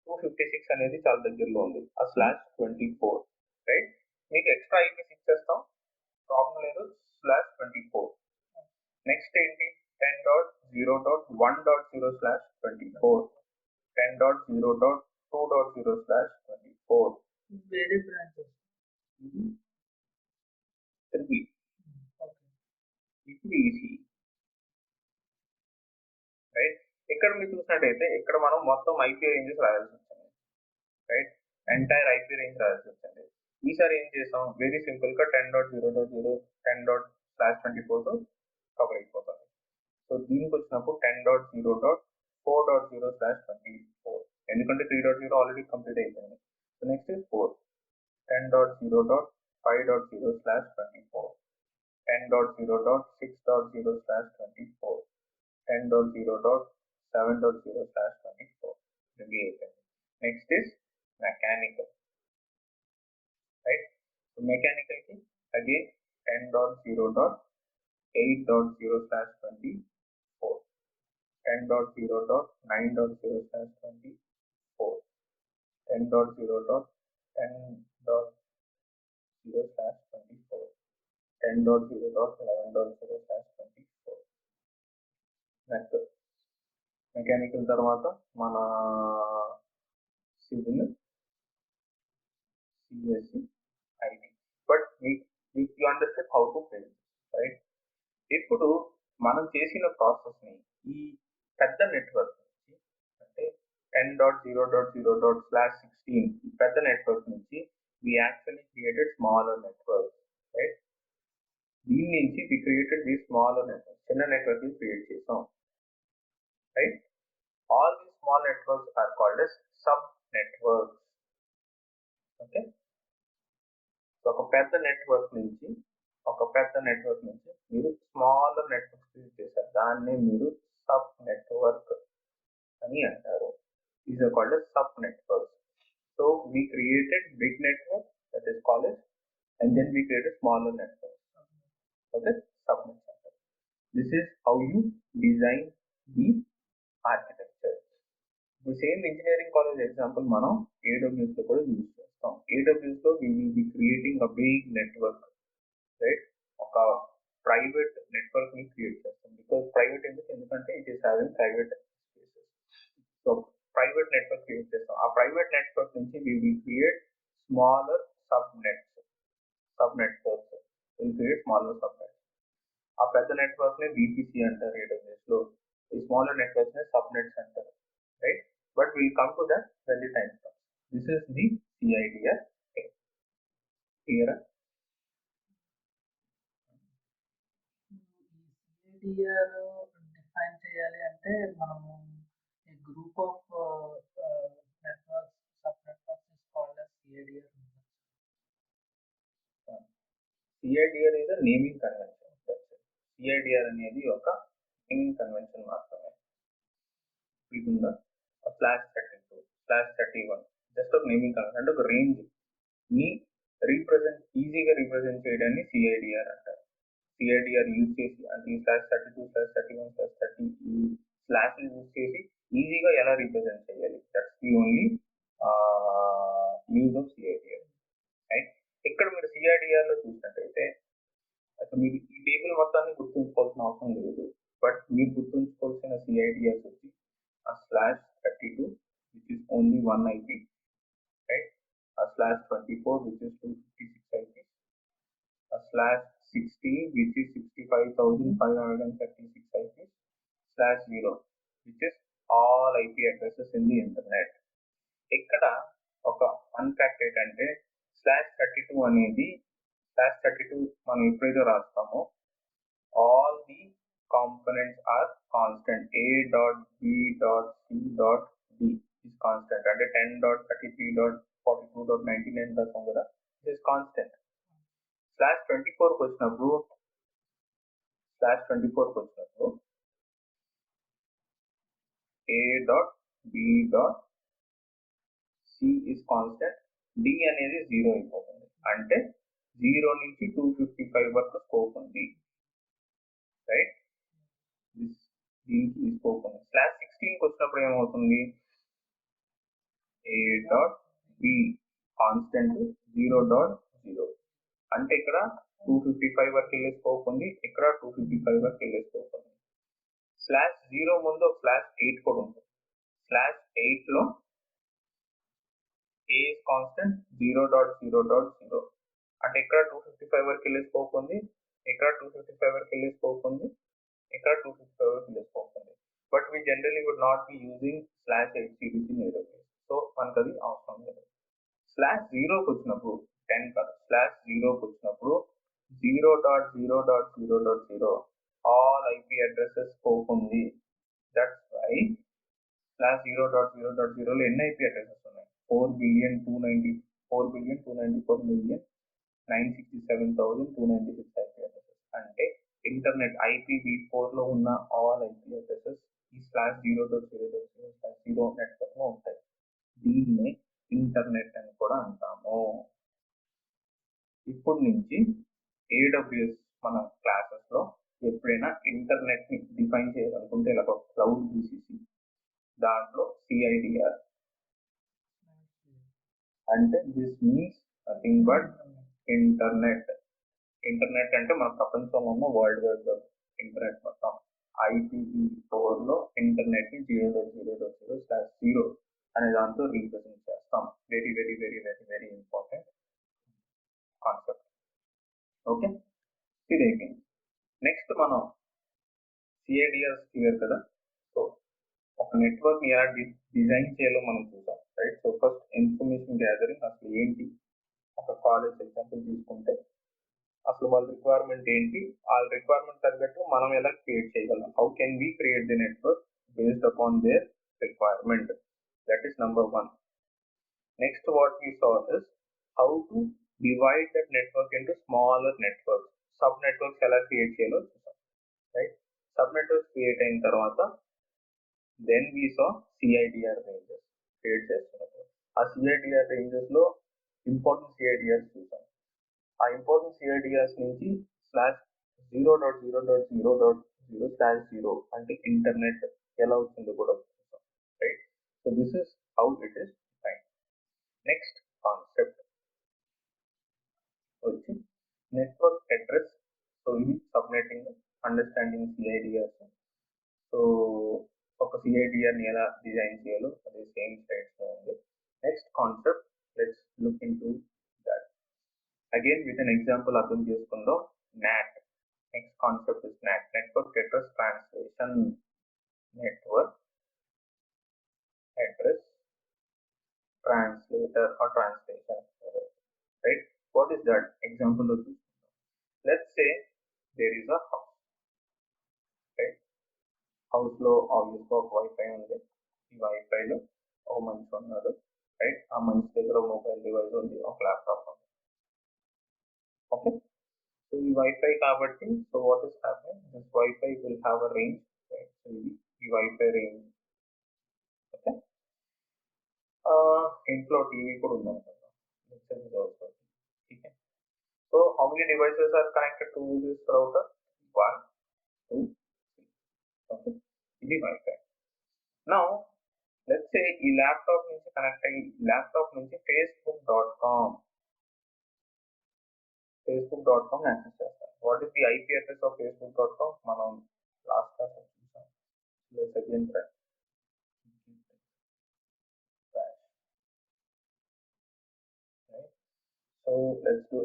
256 అనేది చాలా దగ్గరలో ఉంది, ఆ /24, రైట్. మీకు ఎక్స్ట్రా ఐపీస్ ఇచ్చేస్తాం, ప్రాబ్లం లేదు, /24. నెక్స్ట్ ఏంటి 10.0.1.0/24, 10.0.2.0/24. వేరే బ్రాంచెస్ ఇప్పుడు ఈజీ, రైట్. ఇక్కడ మీరు చూసినట్టయితే ఇక్కడ మనం మొత్తం ఐపీ రేంజెస్ రాయాల్సి వచ్చింది, రైట్. ఎంటైర్ ఐపీ రేంజ్ రాయాల్సి వచ్చింది. ఈసారి ఏం చేసాం వెరీ సింపుల్ గా 10.0.0 10./24తో కవర్ అయిపోతుంది. సో దీనికి వచ్చినప్పుడు 10.0.4.0/24, ఎందుకంటే 3.0 ఆల్రెడీ కంప్లీట్ అయిపోయింది. So next is 4, 10.0.5.0/24, 10.0.6.0/24, 10.0.7.0/24. Next is mechanical, right. So mechanical కి అగైన్ 10.0.8.0/24, 10.0.9.0/24, 10.0.10.0/24, 10.0.11.0/24. నెక్స్ట్ మెకానికల్ తర్వాత మన civil, CSC, IT. But you understand how to print, right. ఇప్పుడు మనం చేసిన ప్రాసెస్ ని ఈ పెద్ద నెట్వర్క్ నుంచి అంటే 10.0.0./16 ఈ పెద్ద నెట్వర్క్ నుంచి we actually created smaller networks, right. దీని నుంచి we created these smaller networks, చిన్న నెట్వర్క్ ని క్రియేట్ చేసాం, right. all these small networks are called as sub networks. Okay, ఒక పెద్ద నెట్వర్క్ నుంచి మీరు స్మాలర్ నెట్వర్క్ క్రియేట్ చేశారు, దాన్ని మీరు సబ్ నెట్వర్క్ అని అంటారు. These are called as sub networks. So we created big network, that is college, and then we created smaller networks, okay, sub network. This is how you design the architecture. The same engineering college example మనం AWS లో కూడా యూజ్ చేస్తాం. AWS లో we will be creating a big network, right. ఒక ప్రైవేట్ నెట్వర్క్ ని క్రియేట్ చేస్తాం, బికాస్ ప్రైవేట్ ఎందుకంటే it is having private spaces. So private network create చేస్తాం, ఆ ప్రైవేట్ నెట్వర్క్ నుంచి we will create smaller subnets, will create smaller subnets. ఆ పెద్ద నెట్వర్క్ ని VPC అంటారు AWS లో, ఈ స్మాలర్ నెట్వర్క్ ని సబ్నెట్స్ అంటారు, right. But will come to that when the time comes. This is the CIDR. Clear? CIDR define చేయాలి అంటే మనము a group of networks, sub-networks is called as CIDR. CIDR is a naming convention. CIDR అనేది ఒక నేమింగ్ కన్వెన్షన్ మాత్రమే. ఇదిందా /32/31 జస్ట్ ఒక నేమింగ్ కన్వెన్షన్, అంటే ఒక రేంజ్ ని ఈజీగా రిప్రజెంట్ చేయడాన్ని CIDR అంటారు. CIDR యూజ్ చేసి అంటే ఈ /32/31/30 ఈ స్లాష్ యూజ్ చేసి ఈజీగా ఎలా రిప్రజెంట్ చేయాలి, that's the only use of CIDR, right. ఇక్కడ మీరు సిఆర్డిఆర్ లో చూసినట్టయితే అసలు మీరు ఈ టేబుల్ మొత్తాన్ని గుర్తుంచుకోవాల్సిన అవసరం లేదు, బట్ మీరు గుర్తుంచుకోవాల్సిన సిఐడిఆర్స్ వచ్చి a /32 which is only one IP, right? A /24 which is 256 IPs, a /16 which is 65,536 IPs, /0 which is all IP addresses in the internet. ఇక్కడ ఒక ఫన్ ఫ్యాక్ట్ ఏంటంటే /32 అనేది /32 మనం ఎప్పుడైతే రాస్తామో all the components are constant. A dot B dot C dot D is constant. అంటే 10.33.42.99 రాస్తాం కదా, this is constant. /24 వచ్చినప్పుడు A dot B dot C is constant, D అనేది 0 అయిపోతుంది. అంటే 0 నుంచి 255 వరకు స్కోప్ ఉంది, రైట్? దీనికి స్కోప్ ఉంది. /16 వచ్చినప్పుడు ఏమవుతుంది? A dot B కాన్స్టెంట్ 0.0, అంటే ఇక్కడ 255 వరకు వెళ్ళే స్కోప్ ఉంది, ఇక్కడ 255 వరకు వెళ్ళే స్కోప్ ఉంది. /0 ముందు ఒక /8 కూడా ఉంటుంది. /8 లో A is constant 0.0.0, అంటే ఇక్కడ 255 వరకు వెళ్ళే స్కోప్ ఉంది, ఇక్కడ 255 వరకు వెళ్ళే స్కోప్ ఉంది, ఇక్కడ 255 వరకు వెళ్ళే స్కోప్ ఉంది. But we generally would not be using /8 series in AWS, so మనకు అది అవసరం లేదు. /0 వచ్చినప్పుడు 10 కాదు, /0 వచ్చినప్పుడు 0.0.0.0 all IP addresses స్కోప్ ఉంది. దట్స్ వై /0.0.0 లో ఎన్ని IP addresses ఉన్నాయి? 4,294,967,296 IP addresses. అంటే ఇంటర్నెట్ IPv4 లో ఉన్న ఆల్ IP addresses ఈ /0.0.0/0 నెట్వర్క్ లో ఉంటాయి. దీన్నే ఇంటర్నెట్ అని కూడా అంటాము. ఇప్పుడు నుంచి AWS మన క్లాసెస్ లో ఎప్పుడైనా ఇంటర్నెట్ ని డిఫైన్ చేయాలనుకుంటే ఇలా క్లౌడ్ GCC దాంట్లో CIDR అంటే this means nothing but internet. Internet అంటే మన ప్రపంచంలో ఉన్న వరల్డ్ వైడ్ వెబ్ ఇంటర్నెట్ మొత్తం. IPv4 లో ఇంటర్నెట్ ని 0.0.0/0 అనే దాంతో రీప్రజెంట్ చేస్తాం. Very very very very very important concept. Okay, ఇది అయిపోయింది. నెక్స్ట్ మనం సిఐడిఆర్స్ క్లియర్ కదా. సో ఒక నెట్వర్క్ ని ఎలా డిజైన్ చేయాలో మనం చూసాం, right? So first information gathering అసలు ఏంటి, ఒక కాలేజ్ ఎగ్జాంపుల్ తీసుకుంటే అసలు వాళ్ళ రిక్వైర్మెంట్ ఏంటి, వాళ్ళ రిక్వైర్మెంట్ తగ్గట్టు మనం ఎలా క్రియేట్ చేయగలం, how can we create the network based upon their requirement. That is number 1. Next what we saw is how to divide that network into smaller networks. Sub networks ఎలా క్రియేట్ చేయాలో చూసాం, రైట్? సబ్ నెట్వర్క్స్ క్రియేట్ అయిన తర్వాత then we saw CIDR ranges create చేస్తున్నప్పుడు ఆ CIDR ranges లో ఇంపార్టెంట్ CIDRs చూసాం. ఆ ఇంపార్టెంట్ CIDRs నుంచి /0.0.0.0/0 అంటే ఇంటర్నెట్ ఎలా వచ్చిందో కూడా చూసాం, right? So this is how it is defined. Next concept వచ్చి నెట్వర్క్ అడ్రస్. సో ఇది సబ్నెటింగ్, అండర్స్టాండింగ్ CIDRs. సో ఒక CIDR ని ఎలా డిజైన్ చేయాలో అదే సేమ్ స్లైడ్స్ లో ఉంది. Next concept, let's look into that again with an example అర్థం చేసుకుందాం. NAT. Next concept is NAT, network address translation. Network address translator or translation, right? What is that? Example లో చూసుకుందాం. Let's say there is a house, right? House లో ఆబ్వియస్గా ఒక వైఫై ఉంది. ఈ వైఫైలో ఒక మనిషి ఉన్నాడు, రైట్? ఆ మనిషి దగ్గర మొబైల్ డివైస్ ఉంది, ఒక ల్యాప్టాప్ ఉంది. ఓకే, సో ఈ వైఫై కాబట్టి so what is happening, this WiFi will have a range, right? So ఇది ఈ వైఫై రేంజ్. ఓకే, ఇంట్లో టీవీ కూడా ఉందనుకుందాం. So how many devices are connected to this router? 1 2 3. Okay, ఇది వైఫై. నౌ లెట్స్ సే ఈ ల్యాప్టాప్ నుంచి కనెక్ట్ అయ్యి ల్యాప్టాప్ నుంచి facebook.com facebook.com యాక్సెస్ చేస్తాను. What is the IP address of facebook.com? మనం లాస్ట్ క్లాస్ చూసాం. Let's again try. So let's do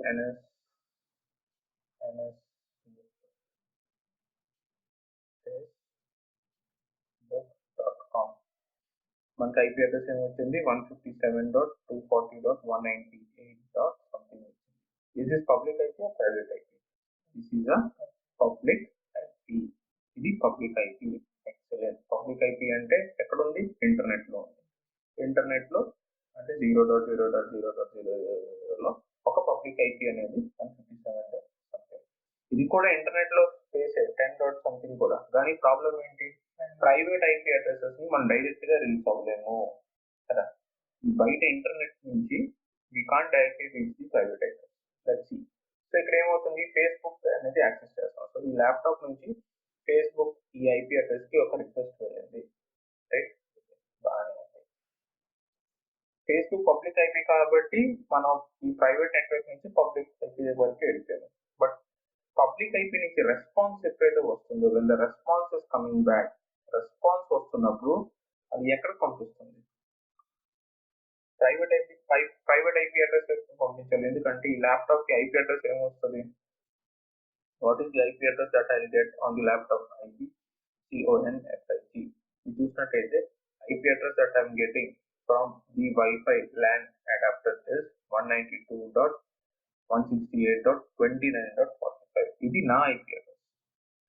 facebook.com. మనకి ఐపీ అడ్రస్ ఏమొచ్చింది? 157.240.198. something. Is this public IP or private IP? This is a public IP. ఇది public IP. Excellent. Public IP అంటే ఎక్కడ ఉంది? ఇంటర్నెట్ లో ఉంది. ఇంటర్నెట్ లో అంటే 0.0.0.0.0లో ఒక పబ్లిక్ ఐపీ అనేది 157. ఇది కూడా ఇంటర్నెట్ లో స్పేస్ 10. something కూడా. కానీ ప్రాబ్లం ఏంటి? ప్రైవేట్ ఐపీ అడ్రసెస్ ని మనం డైరెక్ట్ గా రీచ్ అవ్వలేము కదా. బయట ఇంటర్నెట్ నుంచి we can't directly reach the private address. Let's see. So ఇక్కడ ఏమవుతుంది? ఫేస్బుక్ అనేది యాక్సెస్ చేస్తాం. సో ఈ ల్యాప్టాప్ నుంచి ఫేస్బుక్ ఈ ఐపీ అడ్రస్ కి ఒక రిక్వెస్ట్ వెళ్ళింది, రైట్? బాగానే ఉంది. ఫేస్బుక్ పబ్లిక్ ఐపీ కాబట్టి మనం ఈ ప్రైవేట్ నెట్వర్క్ నుంచి పబ్లిక్ ఐపీ వరకు వెళ్ళిపోయాము. బట్ పబ్లిక్ ఐపీ నుంచి రెస్పాన్స్ ఎప్పుడైతే వస్తుందో, when the response is coming back, response వస్తున్నప్పుడు అది ఎక్కడ పంపిస్తుంది? ప్రైవేట్ ఐపీ అడ్రస్ పంపించాలి. ఎందుకంటే ఈ ల్యాప్టాప్ కి ఐపీ అడ్రస్ ఏమొస్తుంది? What is the IP address that I get on the laptop? IP CONFIG. ఇది చూసినట్టయితే IP address that I'm getting from the WiFi LAN adapter is 192.168.29.45. ఇది నా ఐపీ అడ్రస్,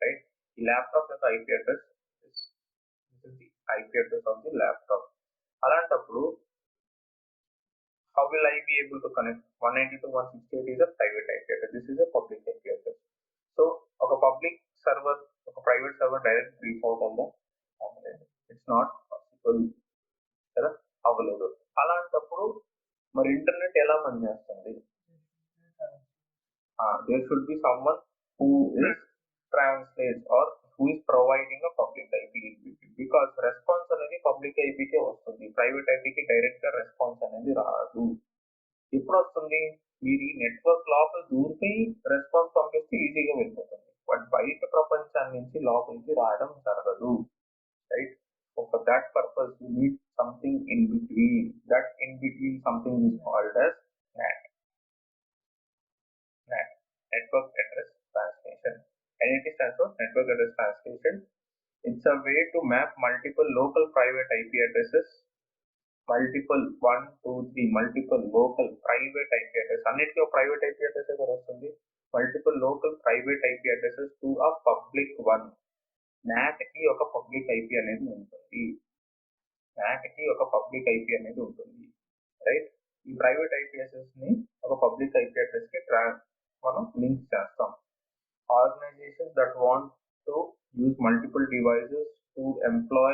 రైట్? ఈ ల్యాప్టాప్ యొక్క IP address the IP address of the laptop. అలాంటప్పుడు how will I be able to connect? 192.168 is a private IP address. This is a public IP address. So ఒక పబ్లిక్ సర్వర్ ఒక ప్రైవేట్ సర్వర్ డైరెక్ట్ రీచ్ అవుతుందా? అవ్వలేదు. ఇట్స్ నాట్ పాసిబుల్ కదా, అవ్వలేదు. అలాంటప్పుడు మరి ఇంటర్నెట్ ఎలా పనిచేస్తుంది? There should be someone who is translates or who is providing a public IP. Because response అనేది పబ్లిక్ ఐపీకే వస్తుంది, ప్రైవేట్ ఐపీకి డైరెక్ట్ గా రెస్పాన్స్ అనేది రాదు. ఎప్పుడు వస్తుంది? మీరు ఈ నెట్వర్క్ లోపల దూరిపోయి రెస్పాన్స్ పంపిస్తే ఈజీగా వెళ్ళిపోతుంది. బట్ బయట ప్రపంచం నుంచి లోపలికి రావడం జరగదు, right? For that purpose you need something in between. That in between something is called as NAT. Network Address Translation. NAT stands for Network Address Translation. It's a way to map multiple local private IP addresses, multiple local private IP addresses. అన్నిటికీ ఒక ప్రైవేట్ ఐపీ అడ్రస్ కూడా వస్తుంది. Multiple local private IP addresses to a public one. NAT కి ఒక పబ్లిక్ ఐపీ అనేది ఉంటుంది. రైట్? ఈ ప్రైవేట్ ఐపీ అడ్రస్ ని ఒక పబ్లిక్ ఐపీ అడ్రస్ కి మనం లింక్ చేస్తాం. Organizations that want to use multiple devices to employ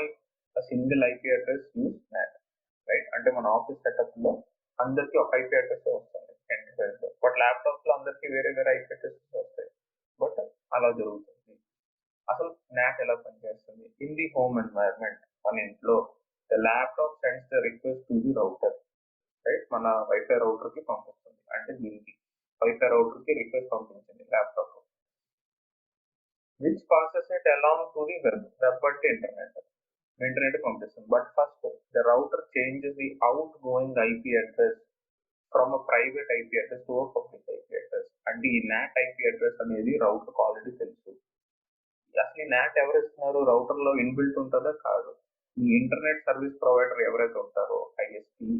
a single IP address use NAT, right? అంటే మన ఆఫీస్ సెటప్ లో అందరికి ఒక ఐపీ అడ్రస్ వస్తుంది, బట్ ల్యాప్టాప్స్ లో అందరికి వేరే వేరే ఐపీ అడ్రస్ వస్తాయి. బట్ అలా జరుగుతుంది. అసలు NAT ఎలా పనిచేస్తుంది? ఇన్ ది హోమ్ ఎన్వైరన్మెంట్, మన ఇంట్లో the laptop sends the request to the router, right? మన వైఫై రౌటర్ కి పంపిస్తుంది. అంటే దీనికి వైఫై రౌటర్ కి రిక్వెస్ట్ పంపించింది laptop, which passes it along to the web అంటే ఇంటర్నెట్ పంపిస్తుంది. But first the router changes the out going IP address from a private IP address to a public IP address. అంటే ఈ NAT ఐపీ అడ్రస్ అనేది రౌటర్ ఆల్రెడీ తెలుసు. అసలు ఈ NAT ఎవరు ఇస్తున్నారు? రౌటర్ లో ఇన్బిల్ట్ ఉంటుందా? కాదు. ఈ ఇంటర్నెట్ సర్వీస్ ప్రొవైడర్ ఎవరైతే ఉంటారో ఐఎస్పీ,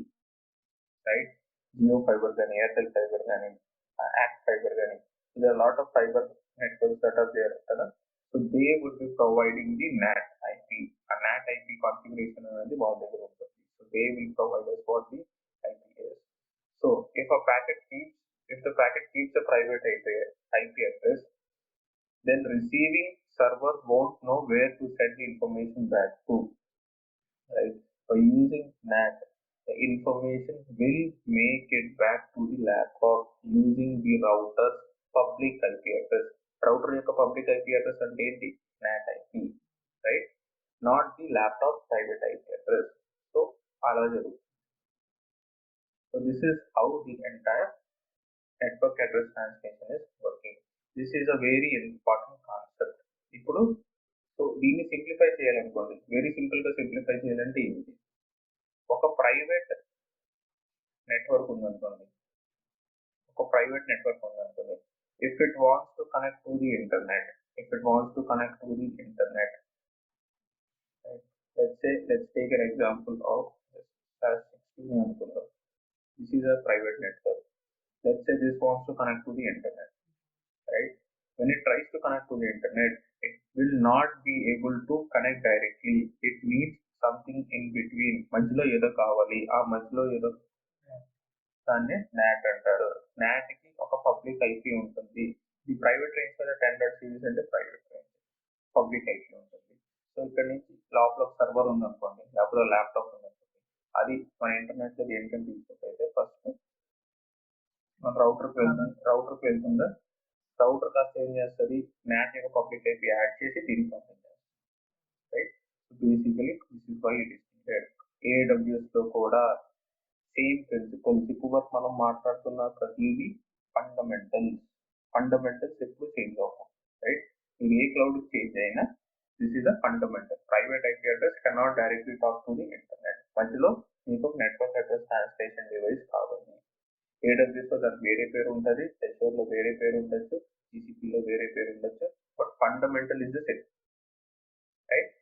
రైట్? జియో ఫైబర్ కానీ, ఎయిర్టెల్ ఫైబర్ కానీ, యాక్ట్ ఫైబర్ కానీ, there are a lot of fiber networks that are there కదా. So they would be providing the NAT IP. A NAT IP configuration అనేది వాళ్ళ దగ్గర ఉంటుంది. So they will provide us what the IP is. So if the packet keeps a private IP address, then receiving server won't know where to send the information back to, right? By using NAT, the information will make it back to the laptop using the router's public IP address. Router యొక్క public IP address అంటే ఏంటి? NAT IP, right? Not the laptop private IP address. So అలా జరుగుతుంది. So this is how the entire network address transmission is working. This is a very important concept. ఇప్పుడు సో దీన్ని సింప్లిఫై చేయాలనుకోండి, వెరీ సింపుల్ గా సింప్లిఫై చేయాలంటే ఏంటి, ఒక ప్రైవేట్ నెట్వర్క్ ఉందనుకోండి, if it wants to connect to the internet, right? Let's take an example of /16 అనుకుందాం. This is a private network. Let's say this wants to connect to the internet, right? When it tries to connect to the internet, it will not be able to connect directly. It needs something in between. మధ్యలో ఏదో కావాలి, ఆ మధ్యలో ఏదో దాన్ని NAT అంటారు. NAT కి ఒక పబ్లిక్ ఐపీ ఉంటుంది. ఈ ప్రైవేట్ రేంజ్ కదా 10 సిరీస్ అంటే ప్రైవేట్ రేంజ్, పబ్లిక్ ఐపీ ఉంటుంది. సో ఇక్కడ నుంచి లోపల ఒక సర్వర్ ఉందనుకోండి, లేకపోతే ల్యాప్టాప్ ఉందనుకోండి, అది మన ఇంటర్నెట్ లో ఏంటని తీసుకుంటే ఫస్ట్ మన రౌటర్కి వెళ్తుందా, రౌటర్ కాస్త ఏం చేస్తుంది, NAT యొక్క పబ్లిక్ ఐపీ యాడ్ చేసి దీనికి పంపించాలి, right? Basically this is why it is needed. AWS లో కూడా సేమ్ ప్రిన్సిపల్స్. ఇప్పుడు మనం మాట్లాడుతున్న ప్రతిదీ ఫండమెంటల్స్ ఎప్పుడు చేంజ్ అవ్వం, రైట్? మీరు ఏ క్లౌడ్ చేంజ్ అయినా this is a fundamental. Private IP address cannot directly talk to the internet. మధ్యలో మీకు నెట్వర్క్ అడ్రస్ ట్రాన్స్లేషన్ డివైస్ కావాలి. AWS లో దానికి వేరే పేరు ఉంటుంది, Azure లో వేరే పేరు ఉండొచ్చు, GCP లో వేరే పేరు ఉండొచ్చు, but fundamental is the same, right?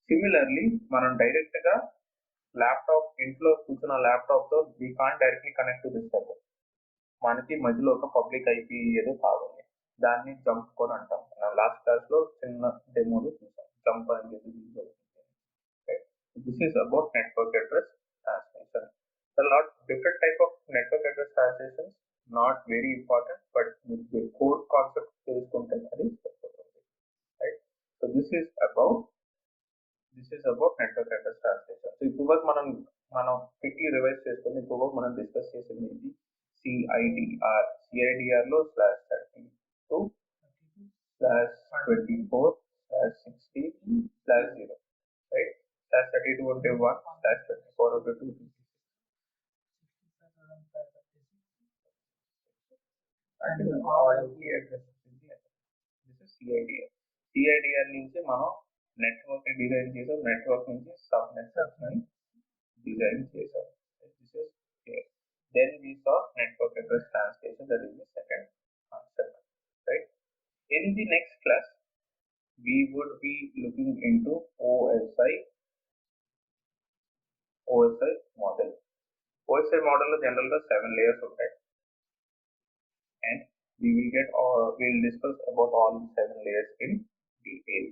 Similarly మనం డైరెక్ట్ గా ల్యాప్టాప్, ఇంట్లో కూర్చున్న ల్యాప్టాప్ తో we can't directly connect to this server. మనకి మధ్యలో ఒక పబ్లిక్ ఐపీ ఏదో కావాలి, దాన్ని జంప్ కూడా అంటాం. లాస్ట్ క్లాస్ లో చిన్న డెమోలో చూసాం, జంప్ అని చెప్పి. This is about network address translation. There are lot different type of network address translations, not very important, but the core concept తెలుసుకుంటే అది సరిపోతుంది, right? So this is about network address translation. So ఇప్పుడు మనం క్విక్లీ రివైజ్ చేసుకుని ఇప్పుడు మనం డిస్కస్ చేసింది ఏంటి, CIDR లో /32/24/60/0, right? /32 అంటే 1, /24 అంటే 2. And all of the addresses in the address. This is CIDR. CIDR నుంచి మనం నెట్వర్క్ డిజైన్ చేసాం, నెట్వర్క్ నుంచి సబ్ నెట్వర్క్ ని డిజైన్ చేసాం. This is here. Then we saw network address translation, that is the second concept, right? In the next class, we would be looking into OSI model. OSI model లో జనరల్ గా 7 layers ఉంటాయి, and we'll discuss about all 7 layers in detail.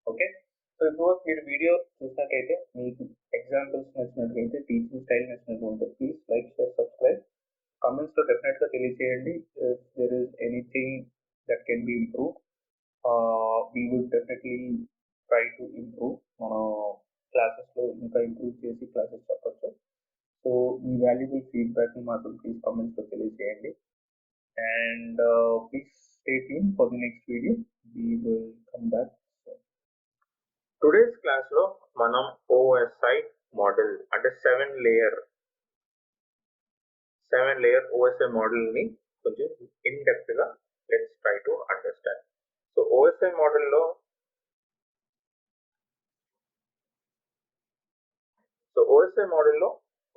Okay, so ఇప్పుడు మీరు వీడియో చూసినట్లయితే మీకు ఎగ్జాంపుల్స్ నచ్చినట్లయితే, టీచింగ్ స్టైల్ నచ్చినట్లయితే please like, share, subscribe. Comments లో డెఫినెట్ గా తెలియజేయండి. If there is anything that can be improve, we would definitely try to improve. మనం క్లాసెస్ లో ఇంకా ఇంప్రూవ్ చేసి క్లాసెస్ చెప్పచ్చు. సో మీ వాల్యుబుల్ ఫీడ్బ్యాక్ ని మాత్రం ప్లీజ్ కామెంట్స్ లో తెలియజేయండి. And please stay tuned for the next video. We will come back soon. Today's class లో మనం OSI మోడల్ అంటే 7 layer OSI మోడల్ ని కొంచెం ఇన్ డెప్త్ గా let's try to understand. So OSI మోడల్లో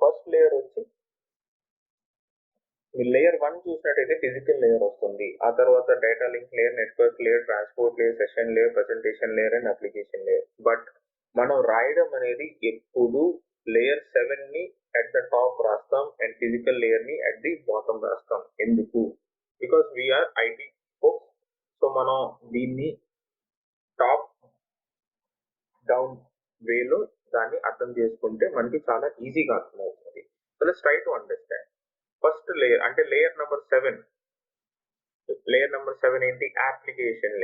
ఫస్ట్ లేయర్ వచ్చి లేయర్ 1 చూసినట్టయితే ఫిజికల్ లేయర్ వస్తుంది. ఆ తర్వాత data link layer, network layer, transport layer, session layer, presentation layer and application layer. But మనం రాయడం అనేది ఎప్పుడు లేయర్ 7 ని అట్ ద టాప్ రాస్తాం అండ్ ఫిజికల్ లేయర్ ని అట్ ది బాటమ్ రాస్తాం. ఎందుకు? Because we're IT folks. So మనం దీన్ని టాప్ డౌన్ వేలో దాన్ని అర్థం చేసుకుంటే మనకి చాలా ఈజీగా అర్థమవుతుంది. So let's try to understand. First layer అంటే లేయర్ నెంబర్ 7 ఏంటి? Application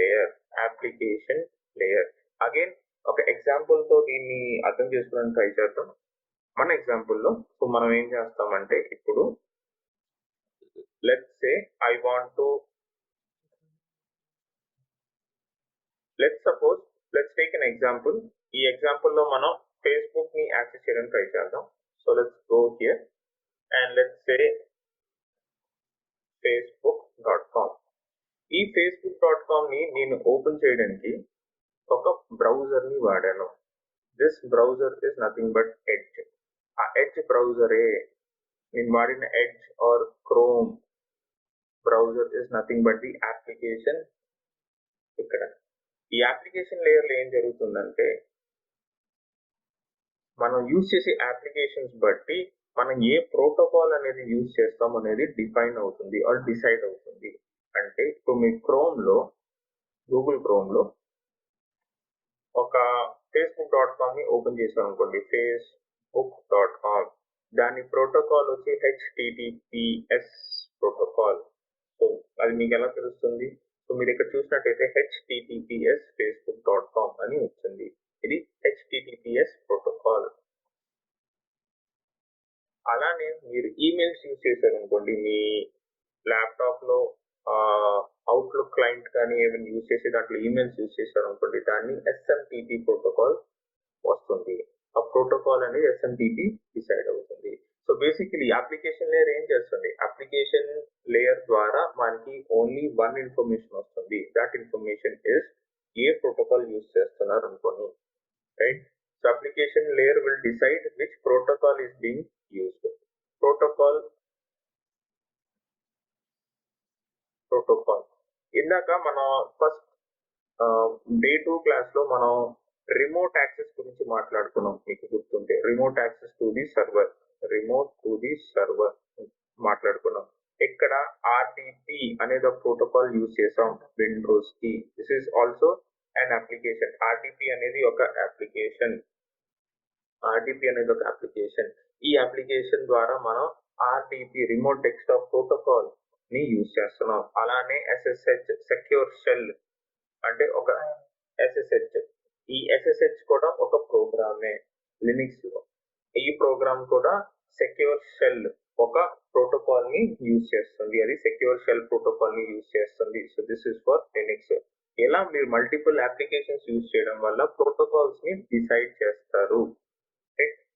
layer. అగైన్ ఒక ఎగ్జాంపుల్ తో దీన్ని అర్థం చేసుకోవడానికి ట్రై చేద్దాం. మన ఎగ్జాంపుల్లో సో మనం ఏం చేస్తామంటే, ఇప్పుడు లెట్స్ టేక్ ఎన్ ఎగ్జాంపుల్. ఈ ఎగ్జాంపుల్ లో మనం ఫేస్బుక్ ని యాక్సెస్ చేయడానికి ట్రై చేద్దాం. So let's go here and let's say facebook.com. ఈ facebook.com ని నేను ఓపెన్ చేయడానికి ఒక బ్రౌజర్ని వాడాను. This browser is nothing but Edge. ఆ ఎడ్జ్ బ్రౌజరే నేను వాడిన Edge or Chrome browser is nothing but the application. ఇక్కడ ఈ అప్లికేషన్ లేయర్లో ఏం జరుగుతుందంటే మనం యూజ్ చేసే అప్లికేషన్స్ బట్టి మనం ఏ ప్రోటోకాల్ అనేది యూజ్ చేస్తాం అనేది డిఫైన్ అవుతుంది ఆర్ డిసైడ్ అవుతుంది. అంటే ఇప్పుడు మీ గూగుల్ క్రోమ్లో ఒక facebook.com ని ఓపెన్ చేశాను అనుకోండి, facebook.com. దాని ప్రోటోకాల్ వచ్చి HTTPS ప్రోటోకాల్. సో అది మీకు ఎలా తెలుస్తుంది? సో మీరు ఇక్కడ చూసినట్టయితే HTTPS facebook.com అని వచ్చింది. ఇది HTTPS ప్రోటోకాల్. అలానే మీరు ఈమెయిల్స్ యూజ్ చేశారు అనుకోండి, మీ ల్యాప్టాప్లో అవుట్లుక్ క్లయింట్ కానీ ఏమైనా యూజ్ చేసే దాంట్లో ఈమెయిల్స్ యూజ్ చేశారు అనుకోండి, దాన్ని SMTP ప్రోటోకాల్ వస్తుంది. ఆ ప్రోటోకాల్ అనేది SMTP డిసైడ్ అవుతుంది. సో బేసికలీ అప్లికేషన్ లేయర్ ఏం చేస్తుంది? అప్లికేషన్ లేయర్ ద్వారా మనకి ఓన్లీ వన్ ఇన్ఫర్మేషన్ వస్తుంది. That information is a protocol use చేస్తున్నారు అనుకోండి, right? So application layer will decide which protocol is being used. Protocol ఇందాక మనం ఫస్ట్ డే 2 క్లాస్లో మనం రిమోట్ యాక్సెస్ గురించి మాట్లాడుకున్నాం. మీకు గుర్తుంటే remote access to the server మాట్లాడుకున్నాం. ఇక్కడ RDP అనేది ఒక ప్రోటోకాల్ యూజ్ చేసాం విండోస్ కి. This is also an application. RDP అనేది ఒక అప్లికేషన్. ఈ అప్లికేషన్ ద్వారా మనం RDP రిమోట్ డెస్క్టాప్ ప్రోటోకాల్ ని యూజ్ చేస్తున్నాం. అలానే SSH సెక్యూర్ షెల్ అంటే ఒక SSH. ఈ SSH కూడా ఒక ప్రోగ్రామే లినక్స్ లో. ఈ ప్రోగ్రామ్ కూడా సెక్యూర్ షెల్ ఒక ప్రోటోకాల్ ని యూజ్ చేస్తుంది. అది సెక్యూర్ షెల్ ప్రోటోకాల్ ని యూజ్ చేస్తుంది. So this is for Linux. ఇలా మీరు మల్టిపుల్ అప్లికేషన్స్ యూజ్ చేయడం వల్ల ప్రోటోకాల్స్ ని డిసైడ్ చేస్తారు.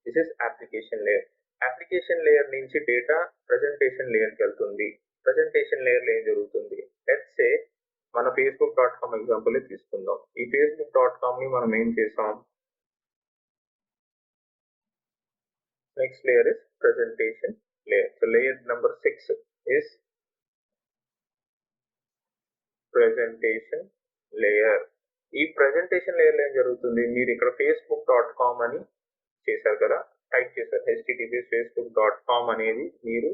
This is application layer. Application layer నుంచి డేటా ప్రెజెంటేషన్ లేయర్కి వెళ్తుంది. ప్రెజెంటేషన్ లేయర్లో ఏం జరుగుతుంది? లెట్స్ సే మన facebook.com ఎగ్జాంపుల్ తీసుకుందాం. ఈ facebook.com ని మనం ఏం చేసాం? Next layer is presentation layer. So layer number 6 is presentation layer. ఈ ప్రెజెంటేషన్ లేయర్లో ఏం జరుగుతుంది? మీరు ఇక్కడ facebook.com అని చేశారు కదా, టైప్ చేశారు. HTTPS facebook.com అనేది మీరు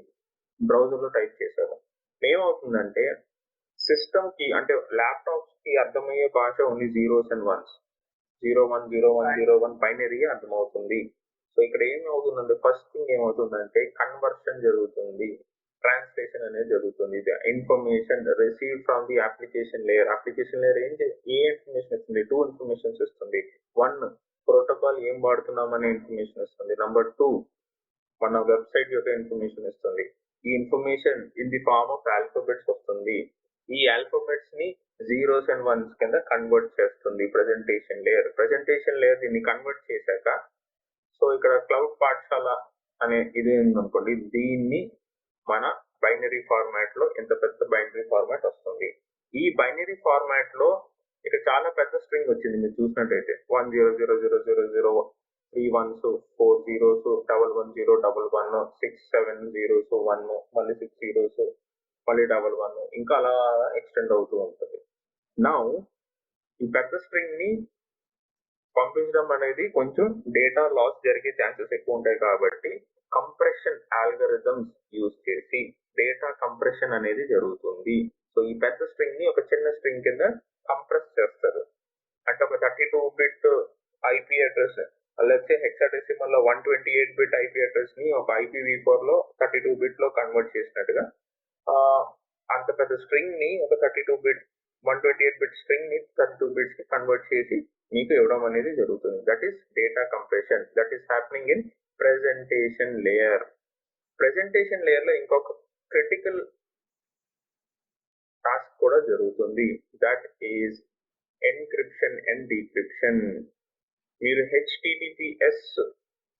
బ్రౌజర్లో టైప్ చేశారు. ఏమవుతుందంటే సిస్టమ్ కి అంటే ల్యాప్టాప్స్ కి అర్థమయ్యే భాష only zeros and once, 010101 binary అర్థమవుతుంది. సో ఇక్కడ ఏమవుతుందంటే ఫస్ట్ థింగ్ ఏమవుతుందంటే కన్వర్షన్ జరుగుతుంది, ట్రాన్స్లేషన్ అనేది జరుగుతుంది. Information received from the application layer. Application layer A information ఇస్తుంది? 2 ఇన్ఫర్మేషన్స్ ఇస్తుంది. 1 ప్రోటోకాల్ ఏం వాడుతున్నాం అనే ఇన్ఫర్మేషన్ ఇస్తుంది. నెంబర్ 2 మన వెబ్సైట్ యొక్క ఇన్ఫర్మేషన్ ఇస్తుంది. ఈ information in the form of alphabets వస్తుంది. ఈ ఆల్ఫాబెట్స్ ని జీరోస్ అండ్ వన్స్ కింద కన్వర్ట్ చేస్తుంది ప్రెజెంటేషన్ లేయర్. దీన్ని కన్వర్ట్ చేశాక సో ఇక్కడ క్లౌడ్ పాఠశాల అనే ఇది ఉందనుకోండి, దీన్ని మన బైనరీ ఫార్మాట్ లో ఎంత పెద్ద బైనరీ ఫార్మాట్ వస్తుంది. ఈ బైనరీ ఫార్మాట్ లో ఇక్కడ చాలా పెద్ద స్ట్రింగ్ వచ్చింది. మీరు చూసినట్టయితే 100000 3 ones 4 zeros 11011 6 7 zeros 1 మళ్ళీ 6 zeros మళ్ళీ 11 ఇంకా అలా ఎక్స్టెండ్ అవుతూ ఉంటుంది. నౌ ఈ పెద్ద స్ట్రింగ్ ని పంపించడం అనేది కొంచెం డేటా లాస్ జరిగే ఛాన్సెస్ ఎక్కువ ఉంటాయి కాబట్టి కంప్రెషన్ ఆల్గరిథమ్స్ యూజ్ చేసి డేటా కంప్రెషన్ అనేది జరుగుతుంది. సో ఈ పెద్ద స్ట్రింగ్ ని ఒక చిన్న స్ట్రింగ్ కింద కంప్రెస్ చేస్తారు. అంటే ఒక 32-bit IP అడ్రస్ లేకపోతే హెక్సాడెసిమల్ లో 128-bit IP అడ్రస్ ని ఒక IPv4 లో 32-bit లో కన్వర్ట్ చేసినట్టుగా అంత పెద్ద స్ట్రింగ్ ని ఒక 128-bit స్ట్రింగ్ ని 32 bits కి కన్వర్ట్ చేసి మీకు ఇవ్వడం అనేది జరుగుతుంది. That is data compression. That is happening in presentation layer. Presentation layer లో ఇంకొక క్రిటికల్ టాస్క్ కూడా జరుగుతుంది. That is encryption and decryption. మీరు HTTPS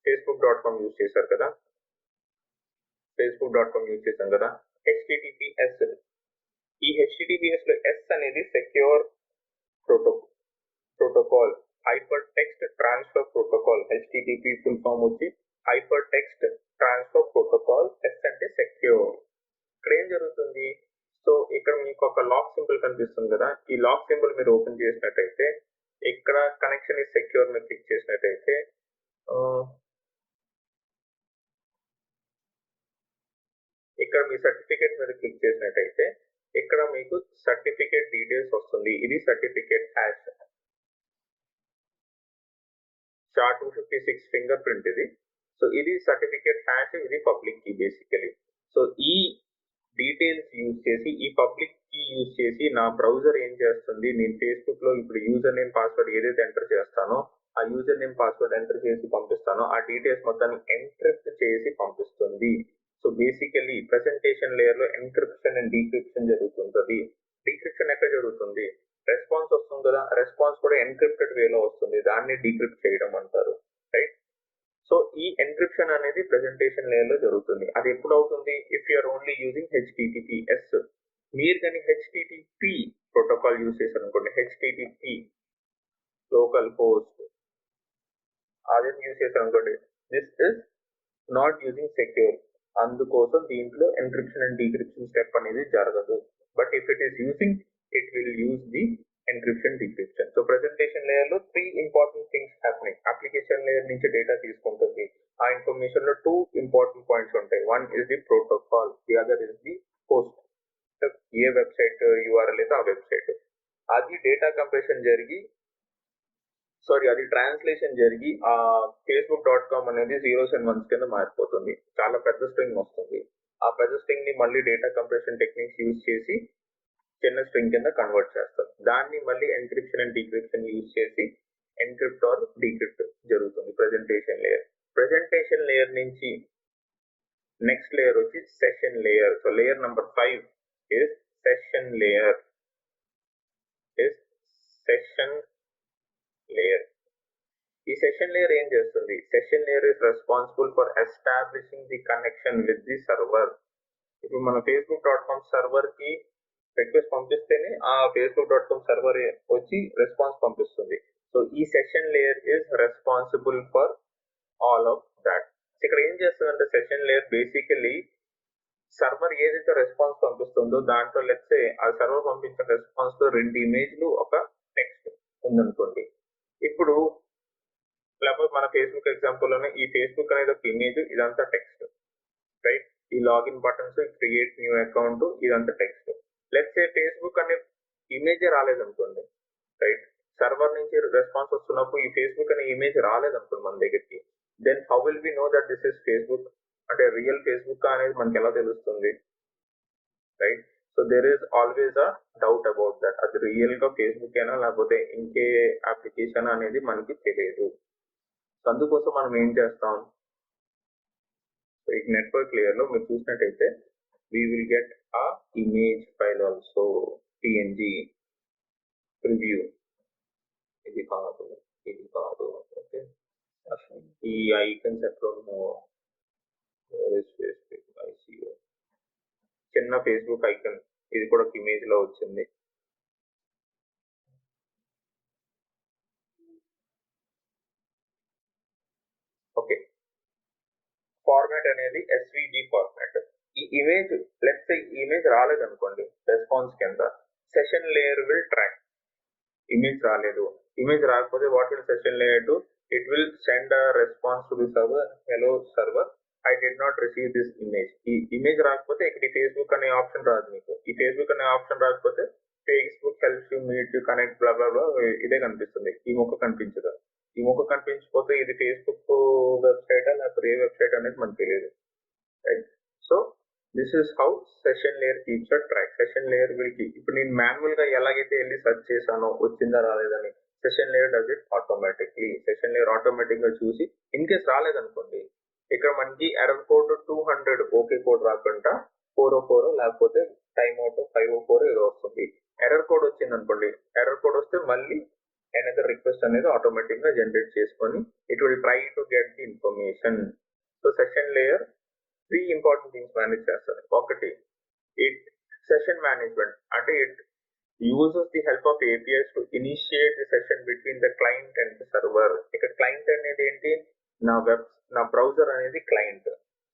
facebook.com యూజ్ చేశారు కదా, facebook.com యూజ్ చేసాం కదా, HTTPS. ఈ HTTPS లో S అనేది secure protocol, hyper text transfer protocol. HTTP full form వచ్చి hyper text transfer protocol, S అంటే సెక్యూర్. ఇక్కడ ఏం జరుగుతుంది, సో ఇక్కడ మీకు ఒక లాక్ సింబల్ కనిపిస్తుంది కదా, ఈ లాక్ సింబల్ మీరు ఓపెన్ చేసినట్టయితే ఇక్కడ కనెక్షన్ ఇస్ సెక్యూర్ మీద క్లిక్ చేసినట్టయితే ఇక్కడ మీ సర్టిఫికేట్ మీద క్లిక్ చేసినట్టయితే ఇక్కడ మీకు సర్టిఫికేట్ డీటెయిల్స్ వస్తుంది. ఇది certificate hash SHA-256 finger print ఇది. సో ఇది సర్టిఫికేట్ హ్యాష్, ఇది పబ్లిక్ కీ బేసికలీ. సో ఈ డీటెయిల్స్ యూజ్ చేసి, ఈ పబ్లిక్ కీ యూజ్ చేసి నా బ్రౌజర్ ఏం చేస్తుంది, నేను ఫేస్బుక్ లో ఇప్పుడు యూజర్ నేమ్ పాస్వర్డ్ ఏదైతే ఎంటర్ చేస్తానో ఆ యూజర్ నేమ్ పాస్వర్డ్ ఎంటర్ చేసి పంపిస్తానో ఆ డీటెయిల్స్ మొత్తాన్ని ఎన్క్రిప్ట్ చేసి పంపిస్తుంది. సో బేసికలీ ప్రెజెంటేషన్ లేయర్ లో ఎన్క్రిప్షన్ అండ్ డీక్రిప్షన్ జరుగుతుంది. డీక్రిప్షన్ ఎక్కడ జరుగుతుంది, రెస్పాన్స్ వస్తుంది కదా, రెస్పాన్స్ కూడా ఎన్క్రిప్టెడ్ వేలో వస్తుంది, దాన్ని డీక్రిప్ట్ చేయడం అంటారు, రైట్. సో ఈ ఎన్క్రిప్షన్ అనేది ప్రెజెంటేషన్ లేయర్ లో జరుగుతుంది. అది ఎప్పుడు అవుతుంది, if you're only using HTTPS. మీరు కానీ HTTP ప్రోటోకాల్ యూజ్ చేశారు అనుకోండి, HTTP లోకల్ హోస్ట్ అదే యూజ్ చేశారు అనుకోండి, this is not using secure. అందుకోసం దీంట్లో ఎన్క్రిప్షన్ అండ్ డీక్రిప్షన్ స్టెప్ అనేది జరగదు. But if it is using, it will use the encryption decryption. So presentation layer లో 3 important things happening. Application layer నుంచి డేటా తీసుకుంటుంది, ఆ ఇన్ఫర్మేషన్ లో 2 ఇంపార్టెంట్ పాయింట్స్ ఉంటాయి. One is the protocol, the other is the host. A website URL అయితే ఆ వెబ్సైట్, అది డేటా కంప్రెషన్ జరిగి అది ట్రాన్స్లేషన్ జరిగి ఆ facebook.com అనేది 0s and 1s కింద మారిపోతుంది. చాలా పెద్ద స్ట్రింగ్ వస్తుంది. ఆ పెద్ద స్ట్రింగ్ ని మళ్ళీ డేటా కంప్రెషన్ టెక్నిక్స్ యూజ్ చేసి చిన్న స్ట్రింగ్ కింద కన్వర్ట్ చేస్తారు. దాన్ని మళ్ళీ ఎన్క్రిప్షన్ అండ్ డీక్రిప్షన్ యూజ్ చేసి ఎన్క్రిప్ట్ ఆర్ డీక్రిప్ట్ జరుగుతుంది ప్రెజెంటేషన్ లేయర్. ప్రెజెంటేషన్ లేయర్ నుంచి నెక్స్ట్ లేయర్ వచ్చి session layer. So layer number 5 is session layer. ఈ సెషన్ లేయర్ ఏం చేస్తుంది, session layer is responsible for establishing the connection with the server. ఇప్పుడు మన facebook.com సర్వర్ కి రిక్వెస్ట్ పంపిస్తేనే ఆ facebook.com సర్వర్ వచ్చి రెస్పాన్స్ పంపిస్తుంది. సో ఈ session layer is responsible for all of that. ఇక్కడ ఏం చేస్తుందంటే సెషన్ లేయర్ బేసికలీ సర్వర్ ఏదైతే రెస్పాన్స్ పంపిస్తుందో దాంట్లో లెట్స్ సే ఆ సర్వర్ పంపించిన రెస్పాన్స్ లో 2 ఇమేజ్లు ఒక టెక్స్ట్ ఉందనుకోండి. ఇప్పుడు లేకపోతే మన ఫేస్బుక్ ఎగ్జాంపుల్ లోనే ఈ ఫేస్బుక్ అనేది ఒక ఇమేజ్, ఇదంతా టెక్స్ట్, రైట్. ఈ login buttons, create new account, ఇదంతా టెక్స్ట్. లెట్స్ సే ఫేస్బుక్ అనే ఇమేజ్ రాలేదనుకోండి, రైట్. సర్వర్ నుంచి రెస్పాన్స్ వస్తున్నప్పుడు ఈ ఫేస్బుక్ అనే ఇమేజ్ రాలేదనుకోండి మన దగ్గరికి, then how will we know that this is Facebook, అంటే రియల్ ఫేస్బుక్ అనేది మనకి ఎలా తెలుస్తుంది, రైట్. So there is always a doubt about that, అది రియల్ గా ఫేస్బుక్ అయినా లేకపోతే ఇంకే అప్లికేషన్ అనేది మనకి తెలియదు. అందుకోసం మనం ఏం చేస్తాం, ఈ నెట్వర్క్ లేయర్ లో మీరు చూసినట్టయితే we will get a image file also, png preview. ఇది కాదు ఓకే. ఈ ఐకన్స్ ఎక్కడ ఉన్నాయో, చిన్న ఫేస్బుక్ ఐకన్, ఇది కూడా ఒక ఇమేజ్ లో వచ్చింది. ఓకే, ఫార్మాట్ అనేది SVG ఫార్మాట్. ఈ ఇమేజ్ లెట్స్ సే ఇమేజ్ రాలేదనుకోండి రెస్పాన్స్ కింద, session layer will track. Image రాలేదు, ఇమేజ్ రాకపోతే what will session layer do, it will send a response to the server, hello server, I did not receive this image. ఈ ఇమేజ్ రాకపోతే ఇక్కడ ఫేస్బుక్ అనే ఆప్షన్ రాదు మీకు. ఈ ఫేస్బుక్ అనే ఆప్షన్ రాకపోతే Facebook helps you meet you connect blah blah blah ఇదే కనిపిస్తుంది, ఈ ముక్క కనిపించదు. ఈ ముక్క కనిపించకపోతే ఇది ఫేస్బుక్ వెబ్సైట్ లేకపోతే ఏ వెబ్సైట్ అనేది మనకు తెలియదు, right. So this is how session layer keeps a track. Session layer will keep. ఇప్పుడు నేను మాన్యువల్ గా ఎలాగైతే వెళ్ళి సెర్చ్ చేశానో వచ్చిందా రాలేదని, session layer does it automatically. Session layer automatic గా చూసి ఇన్ కేస్ రాలేదనుకోండి, ఇక్కడ మనకి ఎర్రర్ కోడ్ 200 ఓకే కోడ్ రాకుండా 404 లేకపోతే టైమ్ అవుట్ 504 ఏదో వస్తుంది. ఎర్రర్ కోడ్ వచ్చింది అనుకోండి, ఎర్రర్ కోడ్ వస్తే మళ్ళీ another రిక్వెస్ట్ అనేది ఆటోమేటిక్ గా జనరేట్ చేసుకొని it will try to get the information. So session layer three important things manage చేస్తుంది. ఒకటి ఇట్ సెషన్ మేనేజ్మెంట్, అంటే it uses the help of APIs to initiate the session between the client and the server. ఇక్కడ క్లయింట్ అనేది ఏంటి, నా బ్రౌజర్ అనేది క్లయింట్,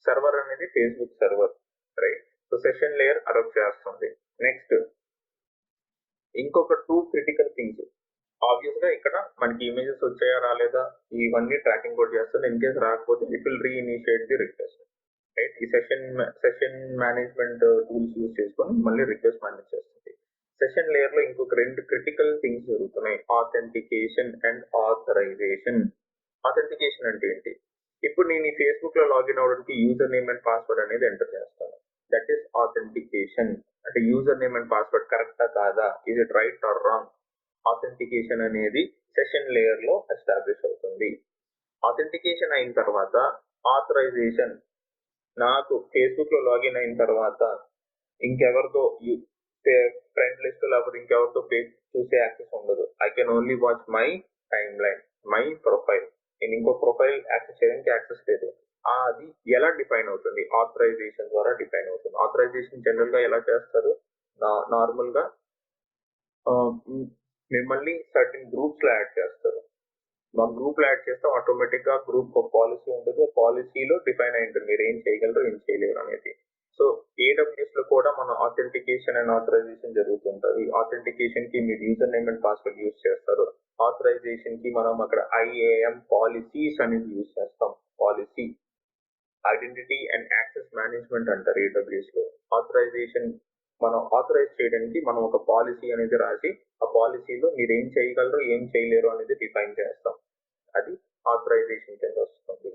సర్వర్ అనేది Facebook server, right. So session layer adapt చేస్తుంది. నెక్స్ట్ ఇంకొక టూ క్రిటికల్ థింగ్స్, ఆబ్వియస్ గా ఇక్కడ మనకి ఇమేజెస్ వచ్చాయా రాలేదా ఇవన్నీ ట్రాకింగ్ కూడా చేస్తుంది. ఇన్ కేసు రాకపోతే it will reinitiate the request, right. ఈ సెషన్ మేనేజ్మెంట్ టూల్స్ యూజ్ చేసుకొని మళ్ళీ రిక్వెస్ట్ మేనేజ్ చేస్తుంది. సెషన్ లేయర్ లో ఇంకొక రెండు క్రిటికల్ థింగ్స్ జరుగుతున్నాయి, ఆథెంటికేషన్ అండ్ ఆథరైజేషన్. ఆథెంటికేషన్ అంటే ఏంటి, ఇప్పుడు నేను ఈ ఫేస్బుక్ లో లాగిన్ అవడానికి యూజర్ నేమ్ అండ్ పాస్వర్డ్ అనేది ఎంటర్ చేస్తాను, దట్ ఈస్ ఆథెంటికేషన్. అంటే యూజర్ నేమ్ అండ్ పాస్వర్డ్ కరెక్టా కాదా, is it right are wrong, authentication అనేది సెషన్ లేయర్ లో ఎస్టాబ్లిష్ అవుతుంది. ఆథెంటికేషన్ అయిన తర్వాత ఆథరైజేషన్, నాకు ఫేస్బుక్ లో లాగిన్ అయిన తర్వాత ఇంకెవరితో ఫ్రెండ్ లిస్ట్ లేకపోతే ఇంకెవరితో పేజ్ చూసే యాక్సెస్ ఉండదు. I can only watch my time line, my profile. నేను ఇంకో ప్రొఫైల్ యాక్సెస్ చేయడానికి యాక్సెస్ లేదు. అది ఎలా డిఫైన్ అవుతుంది, ఆథరైజేషన్ ద్వారా డిఫైన్ అవుతుంది. ఆథరైజేషన్ జనరల్ గా ఎలా చేస్తారు, నార్మల్ గా మిమ్మల్ని సర్టన్ గ్రూప్స్ లో యాడ్ చేస్తారు. మా గ్రూప్ లో యాడ్ చేస్తే ఆటోమేటిక్ గా గ్రూప్ ఒక పాలసీ ఉంటుంది, ఆ పాలసీలో డిఫైన్ అయి ఉంటుంది మీరు ఏం చేయగలరు ఏం చేయలేరు అనేది. సో AWS లో కూడా మన ఆథెంటికేషన్ అండ్ ఆథరైజేషన్ జరుగుతుంటది. ఆథెంటికేషన్ కి మీరు user name and password use చేస్తారు, ఆథరైజేషన్ కి మనం అక్కడ IAM పాలసీస్ అనేది యూజ్ చేస్తాం. Policy identity and access management అంటారు AWS లో. ఆథరైజేషన్ మనం ఆథరైజ్ చేయడానికి మనం ఒక పాలసీ అనేది రాసి ఆ పాలసీలో మీరు ఏం చేయగలరు ఏం చేయలేరు అనేది డిఫైన్ చేస్తాం, అది ఆథరైజేషన్ కింద వస్తుంది.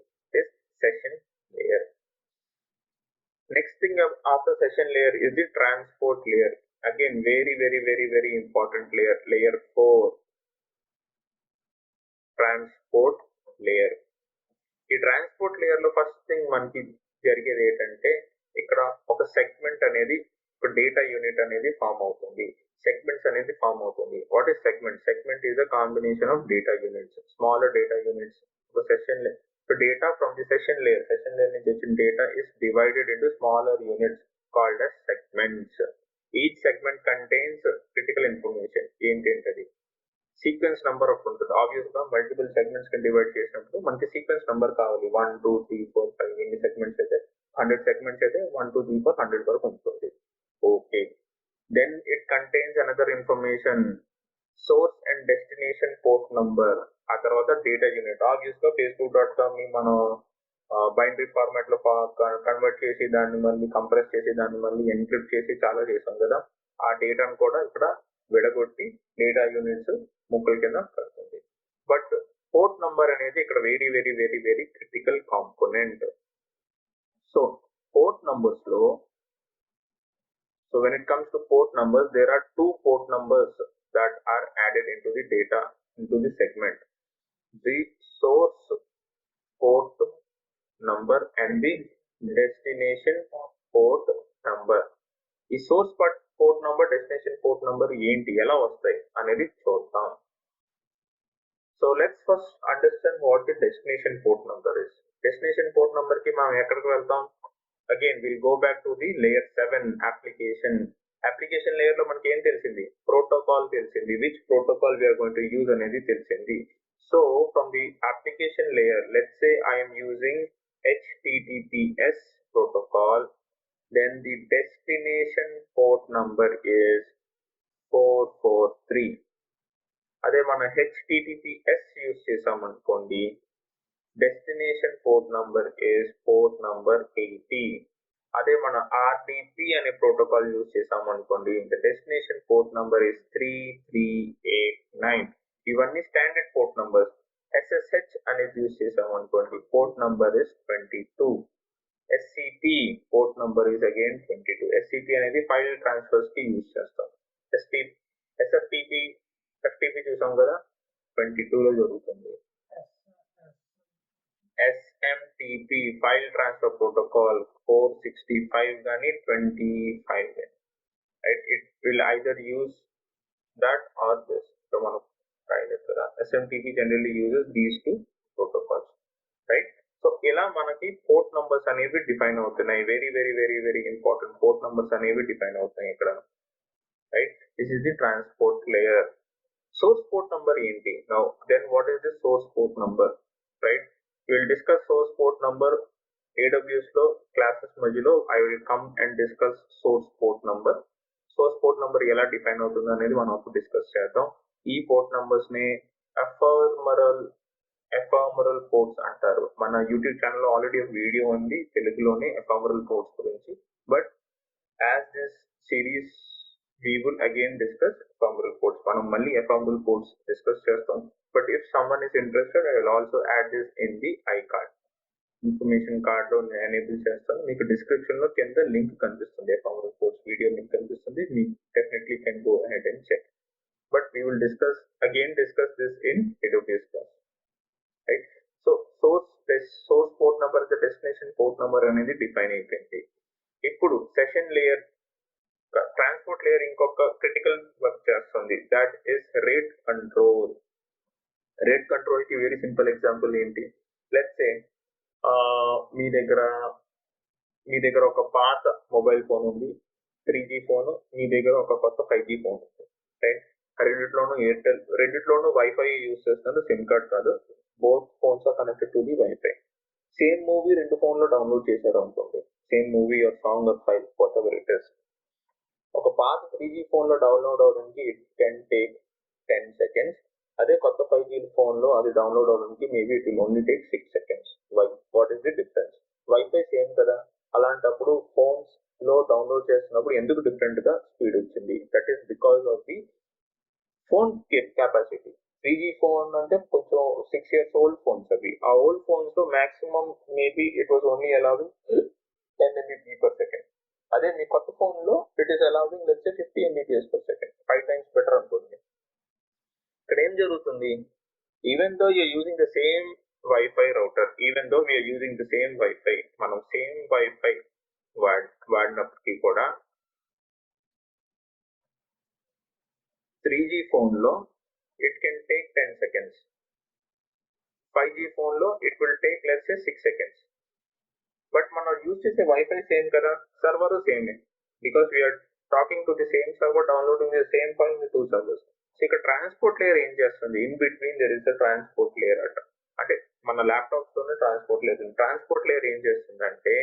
Session layer. Next thing after session layer is the transport layer. Again, very important layer. Layer 4. Transport layer. ఈ ట్రాన్స్పోర్ట్ లేయర్ లో ఫస్ట్ థింగ్ మనకి జరిగేది ఏంటంటే ఇక్కడ ఒక సెగ్మెంట్ అనేది, ఒక డేటా యూనిట్ అనేది ఫామ్ అవుతుంది. సెగ్మెంట్స్ అనేది ఫామ్ అవుతుంది. What is segment? Segment is a combination of data units, smaller data units. ఒక session So data from the session layer నుంచి data is divided into smaller units called as segments. Each segment contains critical information. ఏంటది? సీక్వెన్స్ నెంబర్ ఒకటి ఉంటుంది. ఆబ్వియస్ గా మల్టిపుల్ సెగ్మెంట్స్ కి డివైడ్ చేసినప్పుడు మనకి సీక్వెన్స్ నెంబర్ కావాలి. 1 2 3 4 5 ఎన్ని సెగ్మెంట్స్ అయితే 100 సెగ్మెంట్స్ అయితే 1 2 3 4 100 వరకు ఉంటుంది. Okay, then it contains another information, source and destination port number. ఆ తర్వాత డేటా యూనిట్. ఆబ్వియస్ గా facebook.com ని మనం బైనరీ ఫార్మాట్ లో కన్వర్ట్ చేసి దాన్ని మళ్ళీ కంప్రెస్ చేసి దాన్ని మళ్ళీ ఎన్క్రిప్ట్ చేసి చాలా చేసాం కదా, ఆ డేటాను కూడా ఇక్కడ విడగొట్టి డేటా యూనిట్స్ ముక్కల కింద కడుతుంది. బట్ పోర్ట్ నంబర్ అనేది ఇక్కడ very critical component. So port numbers లో, so when it comes to port numbers, there are two port numbers that are added into the data, into the segment. The source port number and the destination port number. ఈ source port number, destination port number ఏంటి, ఎలా వస్తాయి అనేది చూద్దాం. So let's first understand what the destination port number is. Destination port number కి మనం ఎక్కడికి వెళ్తాం? Again, we'll go back to the layer 7 application. Application layer లో మనకి ఏం తెలిసింది? Protocol తెలిసింది. Which protocol we are going to use అనేది తెలిసింది. So from the application layer, let's say I am using HTTPS protocol. Then the destination port number is 443. అదే మనం HTTPS యూజ్ చేసామనుకోండి, destination port number is port number 80. అదే మన RDP అనే ప్రోటోకాల్ యూజ్ చేసాం అనుకోండి, the destination port number is 3389. ఇవన్నీ స్టాండర్డ్ పోర్ట్ నంబర్స్. SSH అనేది యూజ్ చేసాం అనుకోండి, port number is 22. SCP port number is again 22. SCP అనేది ఫైల్ ట్రాన్స్ఫర్స్ కి యూజ్ చేస్తాం. FTP చూసాం కదా, 22 లో జరుగుతుంది. SMTP ఫైల్ ట్రాన్స్ఫర్ ప్రోటోకాల్ 465 కానీ 25 కానీ, right. It will either use that or this. So మనం రాయలేదు కదా, SMTP generally uses these two protocols, right? So ఇలా మనకి పోర్ట్ నంబర్స్ అనేవి డిఫైన్ అవుతున్నాయి. Very very very very important port numbers అనేవి డిఫైన్ అవుతున్నాయి ఇక్కడ, right? This is the transport layer. Source port number ఏంటి? Now then what is the source port number, right? Will discuss source port number AWS లో క్లాసెస్ మధ్యలో I will come and discuss source port number. Source port number ఎలా డిఫైన్ అవుతుంది అనేది మనం అప్పుడు డిస్కస్ చేద్దాం. ఈ పోర్ట్ నంబర్స్ ని ఎఫామరల్ పోర్ట్స్ అంటారు. మన యూట్యూబ్ ఛానల్లో ఆల్రెడీ ఒక వీడియో ఉంది తెలుగులోనే ఎఫామరల్ పోర్ట్స్ గురించి. But as this series we will again discuss ephemeral ports. మనం మళ్ళీ ephemeral ports డిస్కస్ చేస్తాం. But if someone is interested I will also add this in the I card, information card లో ఎనేబుల్ చేస్తాను. మీకు డిస్క్రిప్షన్ లో కింద లింక్ కనిపిస్తుంది, ephemeral ports వీడియో లింక్ కనిపిస్తుంది. మీకు definitely can go ahead and check. But we will discuss this in AWS class, right? So source port number, the destination port number అనేది డిఫైన్ అయిపోయింది. ఇప్పుడు సెషన్ లేయర్, ట్రాన్స్పోర్ట్ లేయర్ ఇంకొక క్రిటికల్ వర్క్ చేస్తుంది, that is rate control. Rate control కి వెరీ సింపుల్ ఎగ్జాంపుల్ ఏంటి? లెట్స్ సే మీ దగ్గర ఒక పాత మొబైల్ ఫోన్ ఉంది, 3G ఫోన్, మీ దగ్గర ఒక కొత్త 5G ఫోన్ ఉంది, రైట్? రెండిట్లోనూ వైఫై యూజ్ చేస్తున్నారు, సిమ్ కార్డ్ కాదు. Both phones are connected to the WiFi. Same movie రెండు ఫోన్ లో డౌన్లోడ్ చేశారు అనుకోండి, same movie or song or file whatever it is. ఒక పాత 3G ఫోన్ లో డౌన్లోడ్ అవడానికి ఇట్ కెన్ టేక్ 10 seconds. అదే కొత్త 5G ఫోన్ లో అది డౌన్లోడ్ అవడానికి maybe it will only take 6 seconds. What is the difference? Wifi same కదా, అలాంటప్పుడు ఫోన్స్ లో డౌన్లోడ్ చేస్తున్నప్పుడు ఎందుకు డిఫరెంట్ గా స్పీడ్ వచ్చింది? That is because of the phone capacity. 3G phone అంటే కొంచెం 6 years old ఫోన్స్ అవి. ఆ ఓల్డ్ ఫోన్స్ లో maximum maybe it was only allowing 10 Mbps. అదే మీ కొత్త ఫోన్ లో it is allowing let's say 50 Mbps, 5 times better అనుకోండి. ఇక్కడ ఏం జరుగుతుంది? Even though you're using the same WiFi router, even though we're using the same WiFi, మనం సేమ్ వైఫై వాడినప్పటికీ కూడా 3G ఫోన్ లో it can take 10 seconds, 5G phone లో it will take let's say 6 seconds. But మనం యూజ్ చేసే వైఫై సేమ్ కదా, సర్వర్ సేమే, because we're talking to the same server, downloading the same file in 2 servers. So ఇక్కడ ట్రాన్స్పోర్ట్ లేయర్ ఏం చేస్తుంది? In between there is the transport layer అంటే మన ల్యాప్టాప్స్ లోనే ట్రాన్స్పోర్ట్ లేయర్. ట్రాన్స్పోర్ట్ లేయర్ ఏం చేస్తుంది అంటే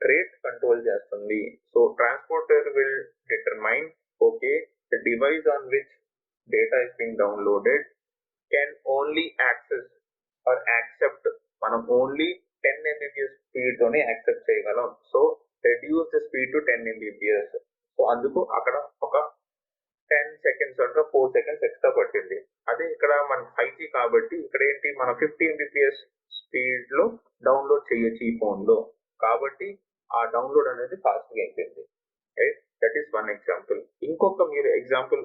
రేట్ కంట్రోల్ చేస్తుంది. So transport layer will determine okay the device on which data is being downloaded can only access or accept, మనం ఓన్లీ 10 Mbps స్పీడ్ తోనే యాక్సెప్ట్ చేయగలం. So reduce the speed to 10 Mbps. So అందుకు అక్కడ ఒక 10 seconds అంటే 4 seconds ఎక్స్ట్రా పట్టింది. అదే ఇక్కడ మన 5G కాబట్టి ఇక్కడ ఏంటి, మన 50 Mbps స్పీడ్ లో డౌన్లోడ్ చేయొచ్చు ఈ ఫోన్ లో, కాబట్టి ఆ డౌన్లోడ్ అనేది ఫాస్ట్ గా అయిపోయింది, right? That is one example. ఇంకొక మీరు ఎగ్జాంపుల్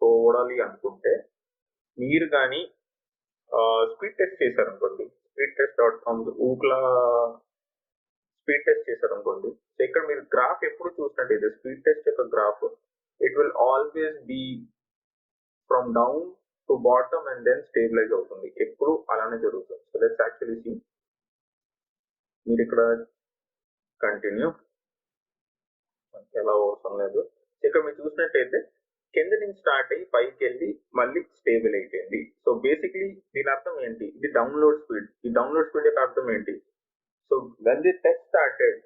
చూడాలి అనుకుంటే, మీరు కానీ స్పీడ్ టెస్ట్ చేశారనుకోండి, speed test .com Ookla speed test చేశారనుకోండి. సో ఇక్కడ మీరు గ్రాఫ్ ఎప్పుడు చూసినట్టయితే స్పీడ్ టెస్ట్ యొక్క graph it will always be from down to bottom and then stabilize అవుతుంది, ఎప్పుడు అలానే జరుగుతుంది. So let's actually see. మీరు ఇక్కడ కంటిన్యూ, ఎలా అవసరం లేదు. ఇక్కడ మీరు చూసినట్టయితే కింద నుంచి స్టార్ట్ అయ్యి పైకి వెళ్ళి మళ్ళీ స్టేబుల్ అయిపోయింది. సో బేసిక్లీ దీని అర్థం ఏంటి? ఇది డౌన్లోడ్ స్పీడ్. ఈ డౌన్లోడ్ స్పీడ్ యొక్క అర్థం ఏంటి? So when the test started,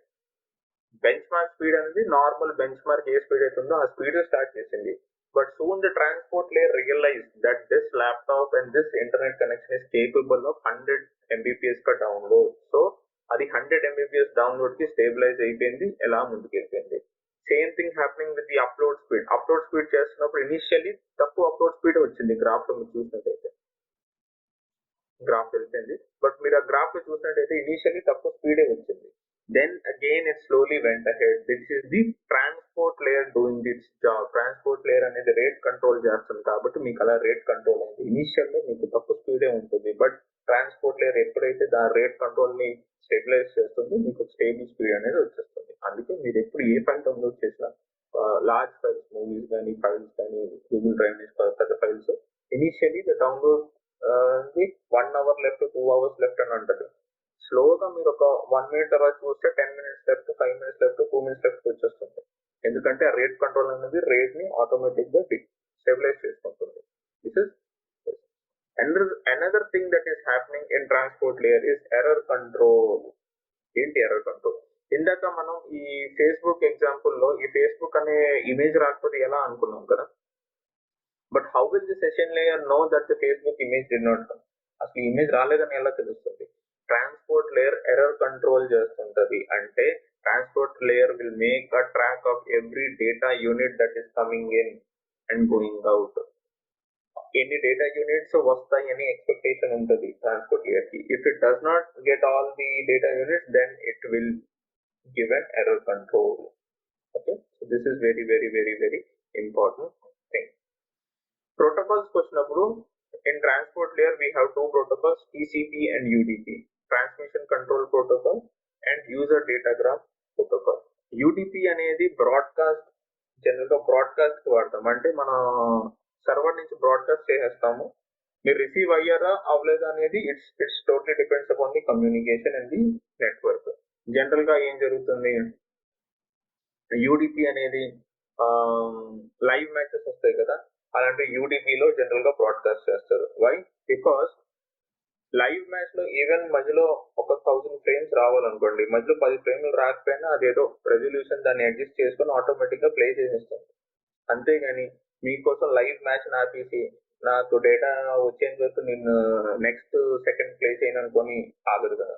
benchmark speed అనేది నార్మల్ బెంచ్ మార్క్ ఏ స్పీడ్ అవుతుందో ఆ స్పీడ్ స్టార్ట్ చేసింది. But soon the transport layer realize that this laptop and this internet connection is capable of 100 Mbps కా డౌన్లోడ్. సో అది 100 Mbps డౌన్లోడ్ కి స్టేబిలైజ్ అయిపోయింది, ఎలా ముందుకు వెళ్ళిపోయింది. Same thing happening with the upload speed. Upload speed చేస్తున్నప్పుడు ఇనిషియల్లీ తక్కువ అప్లోడ్ స్పీడ్ వచ్చింది, గ్రాఫ్ లో మీరు చూసినట్టయితే గ్రాఫ్ వెళ్ళిపోయింది. బట్ మీరు ఆ గ్రాఫ్ లో చూసినట్టయితే ఇనిషియల్లీ తక్కువ స్పీడే వచ్చింది. Then again it slowly went ahead. This is the transport layer doing its job. Transport layer అనేది రేట్ కంట్రోల్ చేస్తుంది కాబట్టి మీకు అలా రేట్ కంట్రోల్ అయింది. ఇనిషియల్ లో మీకు తక్కువ స్పీడే ఉంటుంది, బట్ ట్రాన్స్పోర్ట్ లేయర్ ఎప్పుడైతే దాని రేట్ కంట్రోల్ ని స్టెబిలైజ్ చేస్తుందో మీకు స్టేబుల్ స్పీడ్ అనేది వచ్చేస్తుంది. అందుకే మీరు ఎప్పుడు ఏ ఫైల్ డౌన్లోడ్ చేసినా లార్జ్ ఫైల్స్, మూవీస్ కానీ ఫైల్స్ కానీ గూగుల్ డ్రైవ్ నుంచి పెద్ద files, initially the download 1 hour left 2 hours left అని ఉంటుంది. స్లోగా మీరు ఒక 1 minute తర్వాత చూస్తే 10 minutes left, 5 minutes left, 2 minutes left వచ్చేస్తుంది. ఎందుకంటే ఆ రేట్ కంట్రోల్ అనేది రేట్ ని ఆటోమేటిక్ గా స్టెబిలైజ్ చేసుకుంటుంది. This is another thing that is happening in transport layer is error control. ఏంటి ఎర్రర్ కంట్రోల్? ఇందాక మనం ఈ ఫేస్బుక్ ఎగ్జాంపుల్ లో ఈ ఫేస్బుక్ అనే ఇమేజ్ రాకపోతే ఎలా అనుకున్నాం కదా, but how will the session layer know that the Facebook image did not come? అసలు ఇమేజ్ రాలేదని ఎలా తెలుస్తుంది? ట్రాన్స్పోర్ట్ లేయర్ ఎర్రర్ కంట్రోల్ చేస్తుంటది. అంటే transport layer will make a track of every data unit that is coming in and going out. ఎన్ని డేటా యూనిట్స్ వస్తాయని ఎక్స్పెక్టేషన్ ఉంటుంది ట్రాన్స్పోర్ట్ లేయర్ కి. If it does not get all the data units then it will give an error control. Okay, so this is very very very very important thing. Protocols వచ్చినప్పుడు in transport layer we have two protocols, TCP and UDP, transmission control protocol and user datagram protocol. UDP అనేది బ్రాడ్కాస్ట్, జనరల్ గా బ్రాడ్కాస్ట్ కి వాడతాం. అంటే మన సర్వర్ నుంచి బ్రాడ్కాస్ట్ చేసేస్తాము, మీరు రిసీవ్ అయ్యారా అవ్వలేదా అనేది it's totally depends upon the communication and the network. General గా ఏం జరుగుతుంది, యూడిపి అనేది లైవ్ మ్యాచెస్ వస్తాయి కదా, అలాంటి యూడిపిలో జనరల్ గా బ్రాడ్కాస్ట్ చేస్తారు. వై? బికాస్ లైవ్ మ్యాచ్ లో ఈవెన్ మధ్యలో ఒక 1000 ఫ్రేమ్స్ రావాలనుకోండి, మధ్యలో 10 ఫ్రేమ్లు రాకపోయినా అదేదో రెజల్యూషన్ దాన్ని అడ్జస్ట్ చేసుకొని ఆటోమేటిక్ గా ప్లే చేసేస్తుంది. అంతేగాని మీకోసం లైవ్ మ్యాచ్ ఆపేసి నాకు డేటా వచ్చేంత వరకు నేను నెక్స్ట్ సెకండ్ ప్లే చేయను అనుకొని ఆగదు కదా,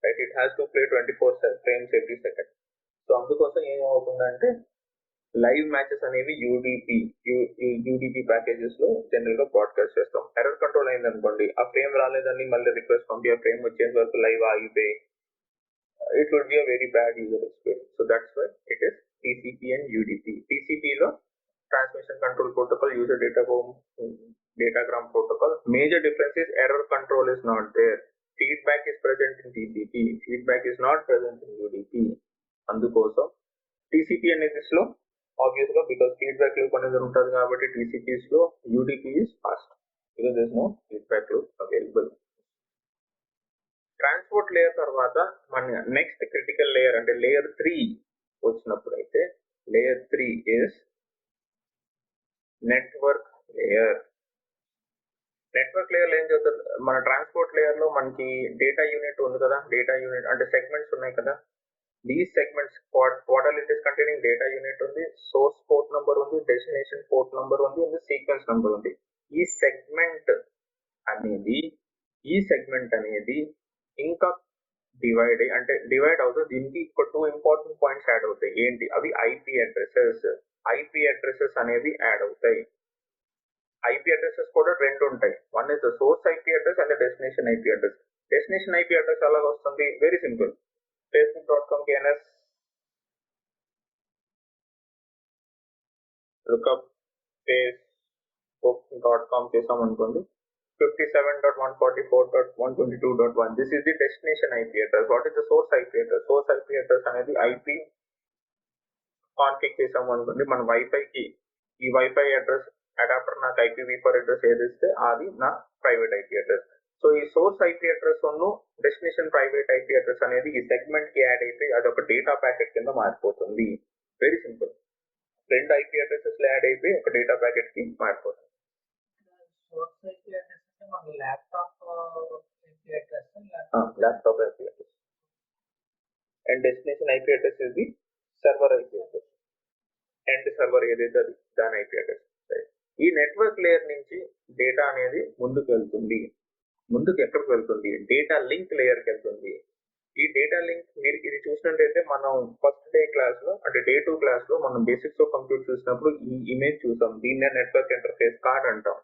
right? It has to play 24 frames every second. So అందుకోసం ఏమవుతుందంటే లైవ్ మ్యాచెస్ అనేవి యూడిపి ప్యాకేజెస్ లో జనరల్ గా బ్రాడ్కాస్ట్ చేస్తాం. ఎర్రర్ కంట్రోల్ అయింది అనుకోండి, ఆ ఫ్రేమ్ రాలేదని మళ్ళీ రిక్వెస్ట్ పంపి ఆ ఫ్రేమ్ వచ్చేంత వరకు లైవ్ ఆగిపోయి it would be a very bad user experience. So that's why it is TCP and UDP. టీసీపీలో transmission control protocol, user datagram protocol. Major difference is error control is not there. Feedback is present in TCP. Feedback is not present in UDP. అందుకోసం TCP అనేది స్లో, ఆబ్వియస్ గా బికాస్ ఫీడ్బ్యాక్ లూప్ అనేది ఉంటుంది కాబట్టి TCP is slow. UDP is fast because there is no feedback loop available. Transport layer తర్వాత మన నెక్స్ట్ క్రిటికల్ లేయర్ అంటే లేయర్ 3 వచ్చినప్పుడు అయితే layer 3 is network layer. Network layer ఏం చేస్తారు, మన ట్రాన్స్పోర్ట్ లేయర్ లో మనకి డేటా యూనిట్ ఉంది కదా, డేటా యూనిట్ అంటే సెగ్మెంట్స్ ఉన్నాయి కదా, these segments what are it is containing data unit ఉంది, సోర్స్ పోర్ట్ నంబర్ ఉంది, డెస్టినేషన్ పోర్ట్ నంబర్ ఉంది, సీక్వెన్స్ నంబర్ ఉంది. ఈ సెగ్మెంట్ అనేది ఇంకా డివైడ్ అవుతుంది. దీనికి ఒక 2 ఇంపార్టెంట్ పాయింట్స్ యాడ్ అవుతాయి. ఏంటి అవి? ఐపీ అడ్రసెస్ అనేవి యాడ్ అవుతాయి. ఐపీ అడ్రసెస్ కూడా 2 ఉంటాయి. One is the source IP address and destination IP address. Destination IP address అలాగ వస్తుంది, వెరీ సింపుల్. facebook.com కి ns లుకప్ facebook.com చేసాం అనుకోండి, 57.144.122.1. This is the destination IP address. What is the source IP address? Source IP address అనేది ఐపీ కాన్ఫిగ్ చేసాము అనుకోండి, మన వైఫైకి ఈ వైఫై అడ్రస్ అడాప్టర్ నాకు IPv4 అడ్రస్ ఏదిస్తే అది నా ప్రైవేట్ ఐపీ అడ్రస్. సో ఈ source IP address destination private IP address అనేది ఈ సెగ్మెంట్ కి యాడ్ అయితే అది ఒక డేటా ప్యాకెట్ కింద మారిపోతుంది. Very simple. 2 IP addresses add అయిపోయి ఒక డేటా ప్యాకెట్ కి మారిపోతుంది. సోర్స్ ఐపీ అడ్రస్ అంటే మన laptop IP address and destination IP address ఇది server IP address, and server ఏదైతే అది దాని ఐపీ అడ్రస్. ఈ నెట్వర్క్ లేయర్ నుంచి డేటా అనేది ముందుకు ఎక్కడికి వెళ్తుంది? డేటా లింక్ లేయర్ కి వెళ్తుంది. ఈ డేటా లింక్ మీరు ఇది చూసినట్టయితే మనం ఫస్ట్ డే క్లాస్ లో అంటే డే 2 క్లాస్ లో మనం బేసిక్స్ ఆఫ్ కంప్యూటర్ చూసినప్పుడు ఈ ఇమేజ్ చూసాం. దీన్నే నెట్వర్క్ ఇంటర్ఫేస్ కార్డ్ అంటాం.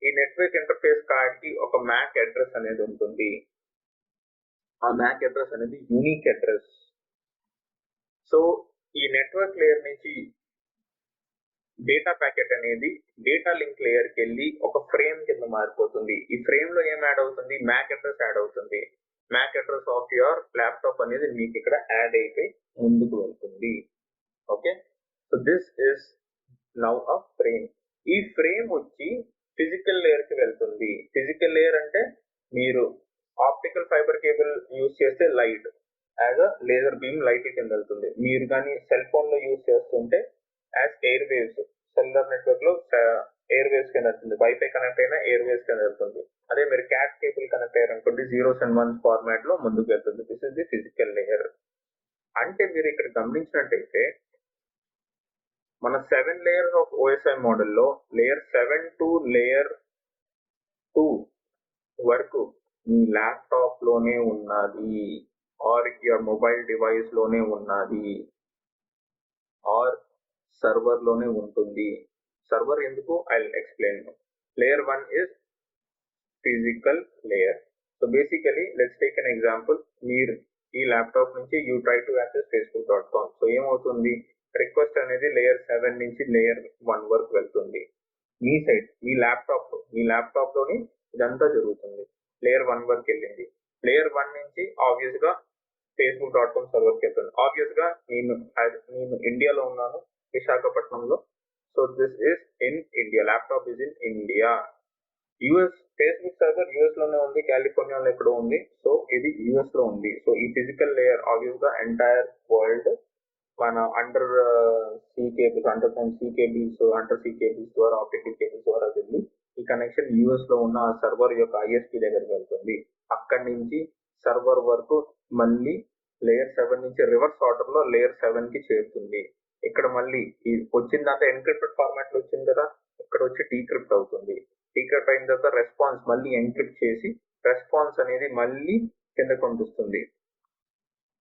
ఈ నెట్వర్క్ ఇంటర్ఫేస్ కార్డ్ కి ఒక MAC అడ్రస్ అనేది ఉంటుంది. ఆ MAC అడ్రస్ అనేది యూనిక్ అడ్రస్. సో ఈ నెట్వర్క్ లేయర్ నుంచి డేటా ప్యాకెట్ అనేది డేటా లింక్ లేయర్ కి వెళ్ళి ఒక ఫ్రేమ్ కింద మారిపోతుంది. ఈ ఫ్రేమ్ లో ఏం యాడ్ అవుతుంది? MAC అడ్రస్ యాడ్ అవుతుంది. MAC address of your laptop అనేది మీకు ఇక్కడ యాడ్ అయిపోయి ముందుకు వెళ్తుంది. Okay, so this is now a frame. ఈ ఫ్రేమ్ వచ్చి ఫిజికల్ లేయర్ కి వెళ్తుంది. ఫిజికల్ లేయర్ అంటే మీరు ఆప్టికల్ ఫైబర్ కేబుల్ యూజ్ చేస్తే light as a laser beam light కింద వెళ్తుంది. మీరు కానీ సెల్ ఫోన్ లో యూజ్ చేస్తుంటే as air waves cellular network లో ఎయిర్ వేవ్స్ కింద వెళ్తుంది. వైఫై కనెక్ట్ అయినా ఎయిర్ వేవ్స్ కింద వెళ్తుంది. అదే మీరు క్యాట్ కేబుల్ కనెక్ట్ అయ్యారు అనుకోండి, 0s and 1s ఫార్మాట్ లో ముందుకు వెళ్తుంది. This is the physical layer. అంటే మీరు ఇక్కడ గమనించినట్టయితే మన 7 లేయర్స్ ఆఫ్ ఓఎస్ఐ మోడల్లో లేయర్ 7 టు లేయర్ 2 వరకు మీ ల్యాప్టాప్ లోనే ఉన్నది, ఆర్ యువర్ మొబైల్ డివైస్ లోనే ఉన్నది, ఆర్ సర్వర్ లోనే ఉంటుంది. సర్వర్ ఎందుకు? I will explain. Layer 1 is physical layer. So basically let's take an example. మీరు ఈ ల్యాప్టాప్ నుంచి you try to access facebook.com. So ఏమవుతుంది, రిక్వెస్ట్ అనేది లేయర్ 7 నుంచి లేయర్ 1 వరకు వెళ్తుంది. మీ సైడ్ మీ ల్యాప్టాప్ లోని ఇదంతా జరుగుతుంది. లేయర్ 1 వరకు వెళ్ళింది. లేయర్ 1 నుంచి ఆబ్వియస్ గా facebook.com సర్వర్ కి వెళ్తుంది. ఆబ్వియస్ గా నేను ఇండియాలో ఉన్నాను, విశాఖపట్నంలో. So this is in India, laptop is in India. US Facebook server US లోనే ఉంది, కాలిఫోర్నియాలో ఎక్కడో ఉంది. సో ఇది యుఎస్ లో ఉంది. సో ఈ ఫిజికల్ లేయర్ ఆబ్వియస్ గా ఎంటైర్ వరల్డ్ మన under see cables, under see cables ద్వారా, ఆప్టికల్ కేబుల్స్ ద్వారా వెళ్ళి ఈ కనెక్షన్ యుఎస్ లో ఉన్న సర్వర్ యొక్క ఐఎస్పి దగ్గరికి వెళ్తుంది. అక్కడి నుంచి సర్వర్ వరకు మళ్ళీ లేయర్ 7 నుంచి రివర్స్ ఆర్డర్ లో లేయర్ 7 కి చేరుతుంది. ఇక్కడ మళ్ళీ వచ్చిందంటే ఎన్క్రిప్టెడ్ ఫార్మాట్ లో వచ్చింది కదా, ఇక్కడ వచ్చి డీక్రిప్ట్ అవుతుంది. డీక్రిప్ట్ అయిన తర్వాత రెస్పాన్స్ మళ్ళీ ఎన్క్రిప్ట్ చేసి రెస్పాన్స్ అనేది మళ్ళీ కింద పంపిస్తుంది.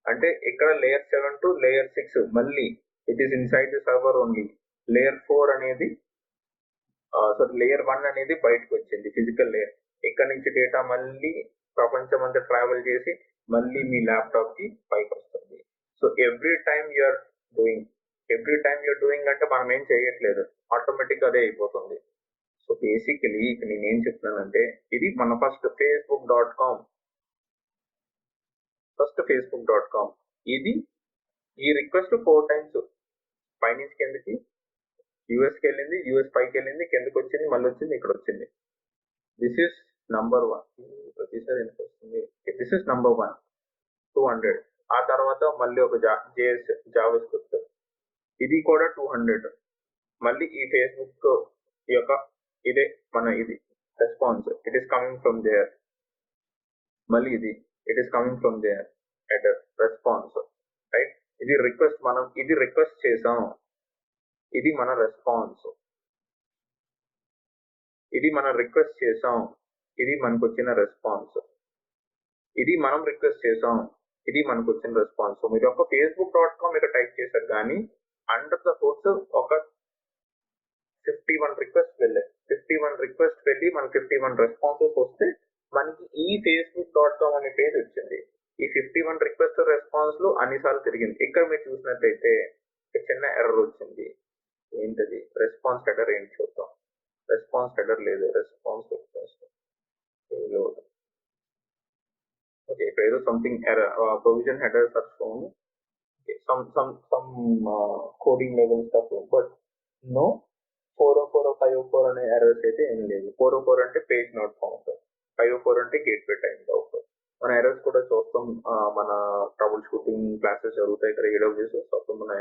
అంటే ఇక్కడ లేయర్ 7 టు లేయర్ 6 మళ్ళీ it is inside the server only. Layer 4 అనేది లేయర్ 1 అనేది బయటకు వచ్చింది, ఫిజికల్ లేయర్. ఇక్కడ నుంచి డేటా మళ్ళీ ప్రపంచం అంతా ట్రావెల్ చేసి మళ్ళీ మీ ల్యాప్టాప్ కి పైకి వస్తుంది. So every time you're doing అంటే మనం ఏం చేయట్లేదు, ఆటోమేటిక్ అదే అయిపోతుంది. సో బేసికలీ ఇక్కడ నేను ఏం చెప్తున్నానంటే, ఇది మన ఫస్ట్ facebook.com. ఇది ఈ రిక్వెస్ట్ 4 times పైనుంచి కిందకి యూఎస్కి వెళ్ళింది, యూఎస్ పైకి వెళ్ళింది, కిందకి వచ్చింది, మళ్ళీ వచ్చింది, ఇక్కడ వచ్చింది. This is number 1. ప్రతిసారి ఎందుకు వస్తుంది? This is number 1, 200. ఆ తర్వాత మళ్ళీ ఒక జావా స్క్రిప్ట్, ఇది కూడా 200. మళ్ళీ ఈ ఫేస్బుక్ యొక్క ఇదే మన ఇది response, it is coming from there. మళ్ళీ it is coming from there at response, right? ఇది రిక్వెస్ట్ చేసాం, ఇది మన రెస్పాన్స్. ఇది మనం రిక్వెస్ట్ చేసాం, ఇది మనకు వచ్చిన రెస్పాన్స్. ఇది మనం రిక్వెస్ట్ చేసాం, ఇది మనకు వచ్చిన రెస్పాన్స్. మీరు ఒక facebook.com ఇక్కడ టైప్ చేశారు కానీ అండర్ ద హుడ్ ఒక 51 రిక్వెస్ట్ వెళ్ళి మనకి 51 రెస్పాన్సెస్ వస్తే మనకి ఈ facebook.com అనే పేజ్ వచ్చింది. ఈ 51 రిక్వెస్ట్ రెస్పాన్స్ లో అన్నిసార్లు తిరిగింది. ఇక్కడ మీరు చూసినట్లయితే చిన్న ఎర్రర్ వచ్చింది. ఏంటది? రెస్పాన్స్ హెడర్ ఏంటి చూద్దాం. రెస్పాన్స్ హెడర్ లేదు, రెస్పాన్స్ రిక్వెస్ట్ లోడ్. ఓకే, ఇక్కడ ఏదో something error, provision headers are shown, some coding level stuff, but no 404 504 అనే ఎర్రర్స్ అయితే ఏం లేదు. 404 అంటే పేజ్ నాట్ ఫౌండ్, 504 అంటే గేట్వే టైం అవుట్. మన ఎర్రర్స్ కూడా చూస్తాం, మన ట్రబుల్ షూటింగ్ క్లాసెస్ జరుగుతాయి ఇక్కడ AWS, సో మన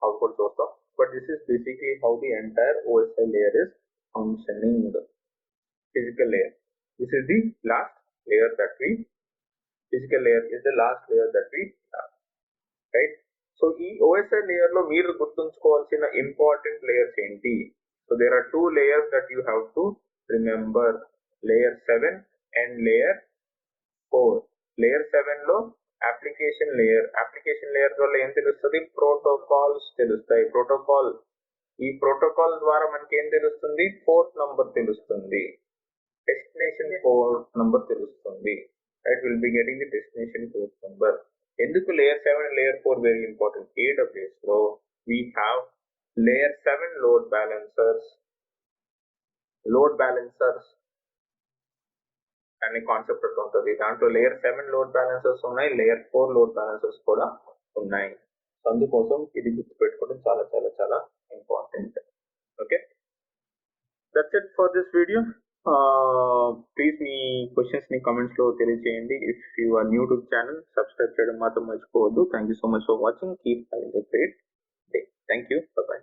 అవి కూడా చూస్తాం. But this is basically how the entire OSI layer is functioning. Physical layer, this is the last layer that we physical layer is the last layer that we have, right? So ఈ OSI layer లో మీరు గుర్తుంచుకోవాల్సిన ఇంపార్టెంట్ లేయర్స్ ఏంటి? So there are 2 layers that you have to remember, layer 7 and layer 4. layer 7 లో అప్లికేషన్ లేయర్ వల్ల ఏం తెలుస్తుంది? ప్రోటోకాల్స్ తెలుస్తాయి. ఈ ప్రోటోకాల్ ద్వారా మనకి ఏం తెలుస్తుంది? పోర్ట్ నంబర్ తెలుస్తుంది, డెస్టినేషన్ పోర్ట్ నంబర్ తెలుస్తుంది. Right, we'll be getting the destination port number. ఎందుకు layer 7 and layer 4 very important? AWS లో we have layer 7 load balancers అనే కాన్సెప్ట్ ఉంటుంది. దాంట్లో layer 7 load balancers ఉన్నాయి, layer 4 load balancers కూడా ఉన్నాయి. అందుకోసం ఇది గుర్తుపెట్టుకోవడం చాలా చాలా చాలా important. Okay, that's it for this video. Please మీ క్వశ్చన్స్ని కమెంట్స్లో తెలియజేయండి. If you are new to channel subscribe చేయడం మాత్రం మర్చిపోవద్దు. Thank you so much for watching. Keep having a great day. Thank you. Bye.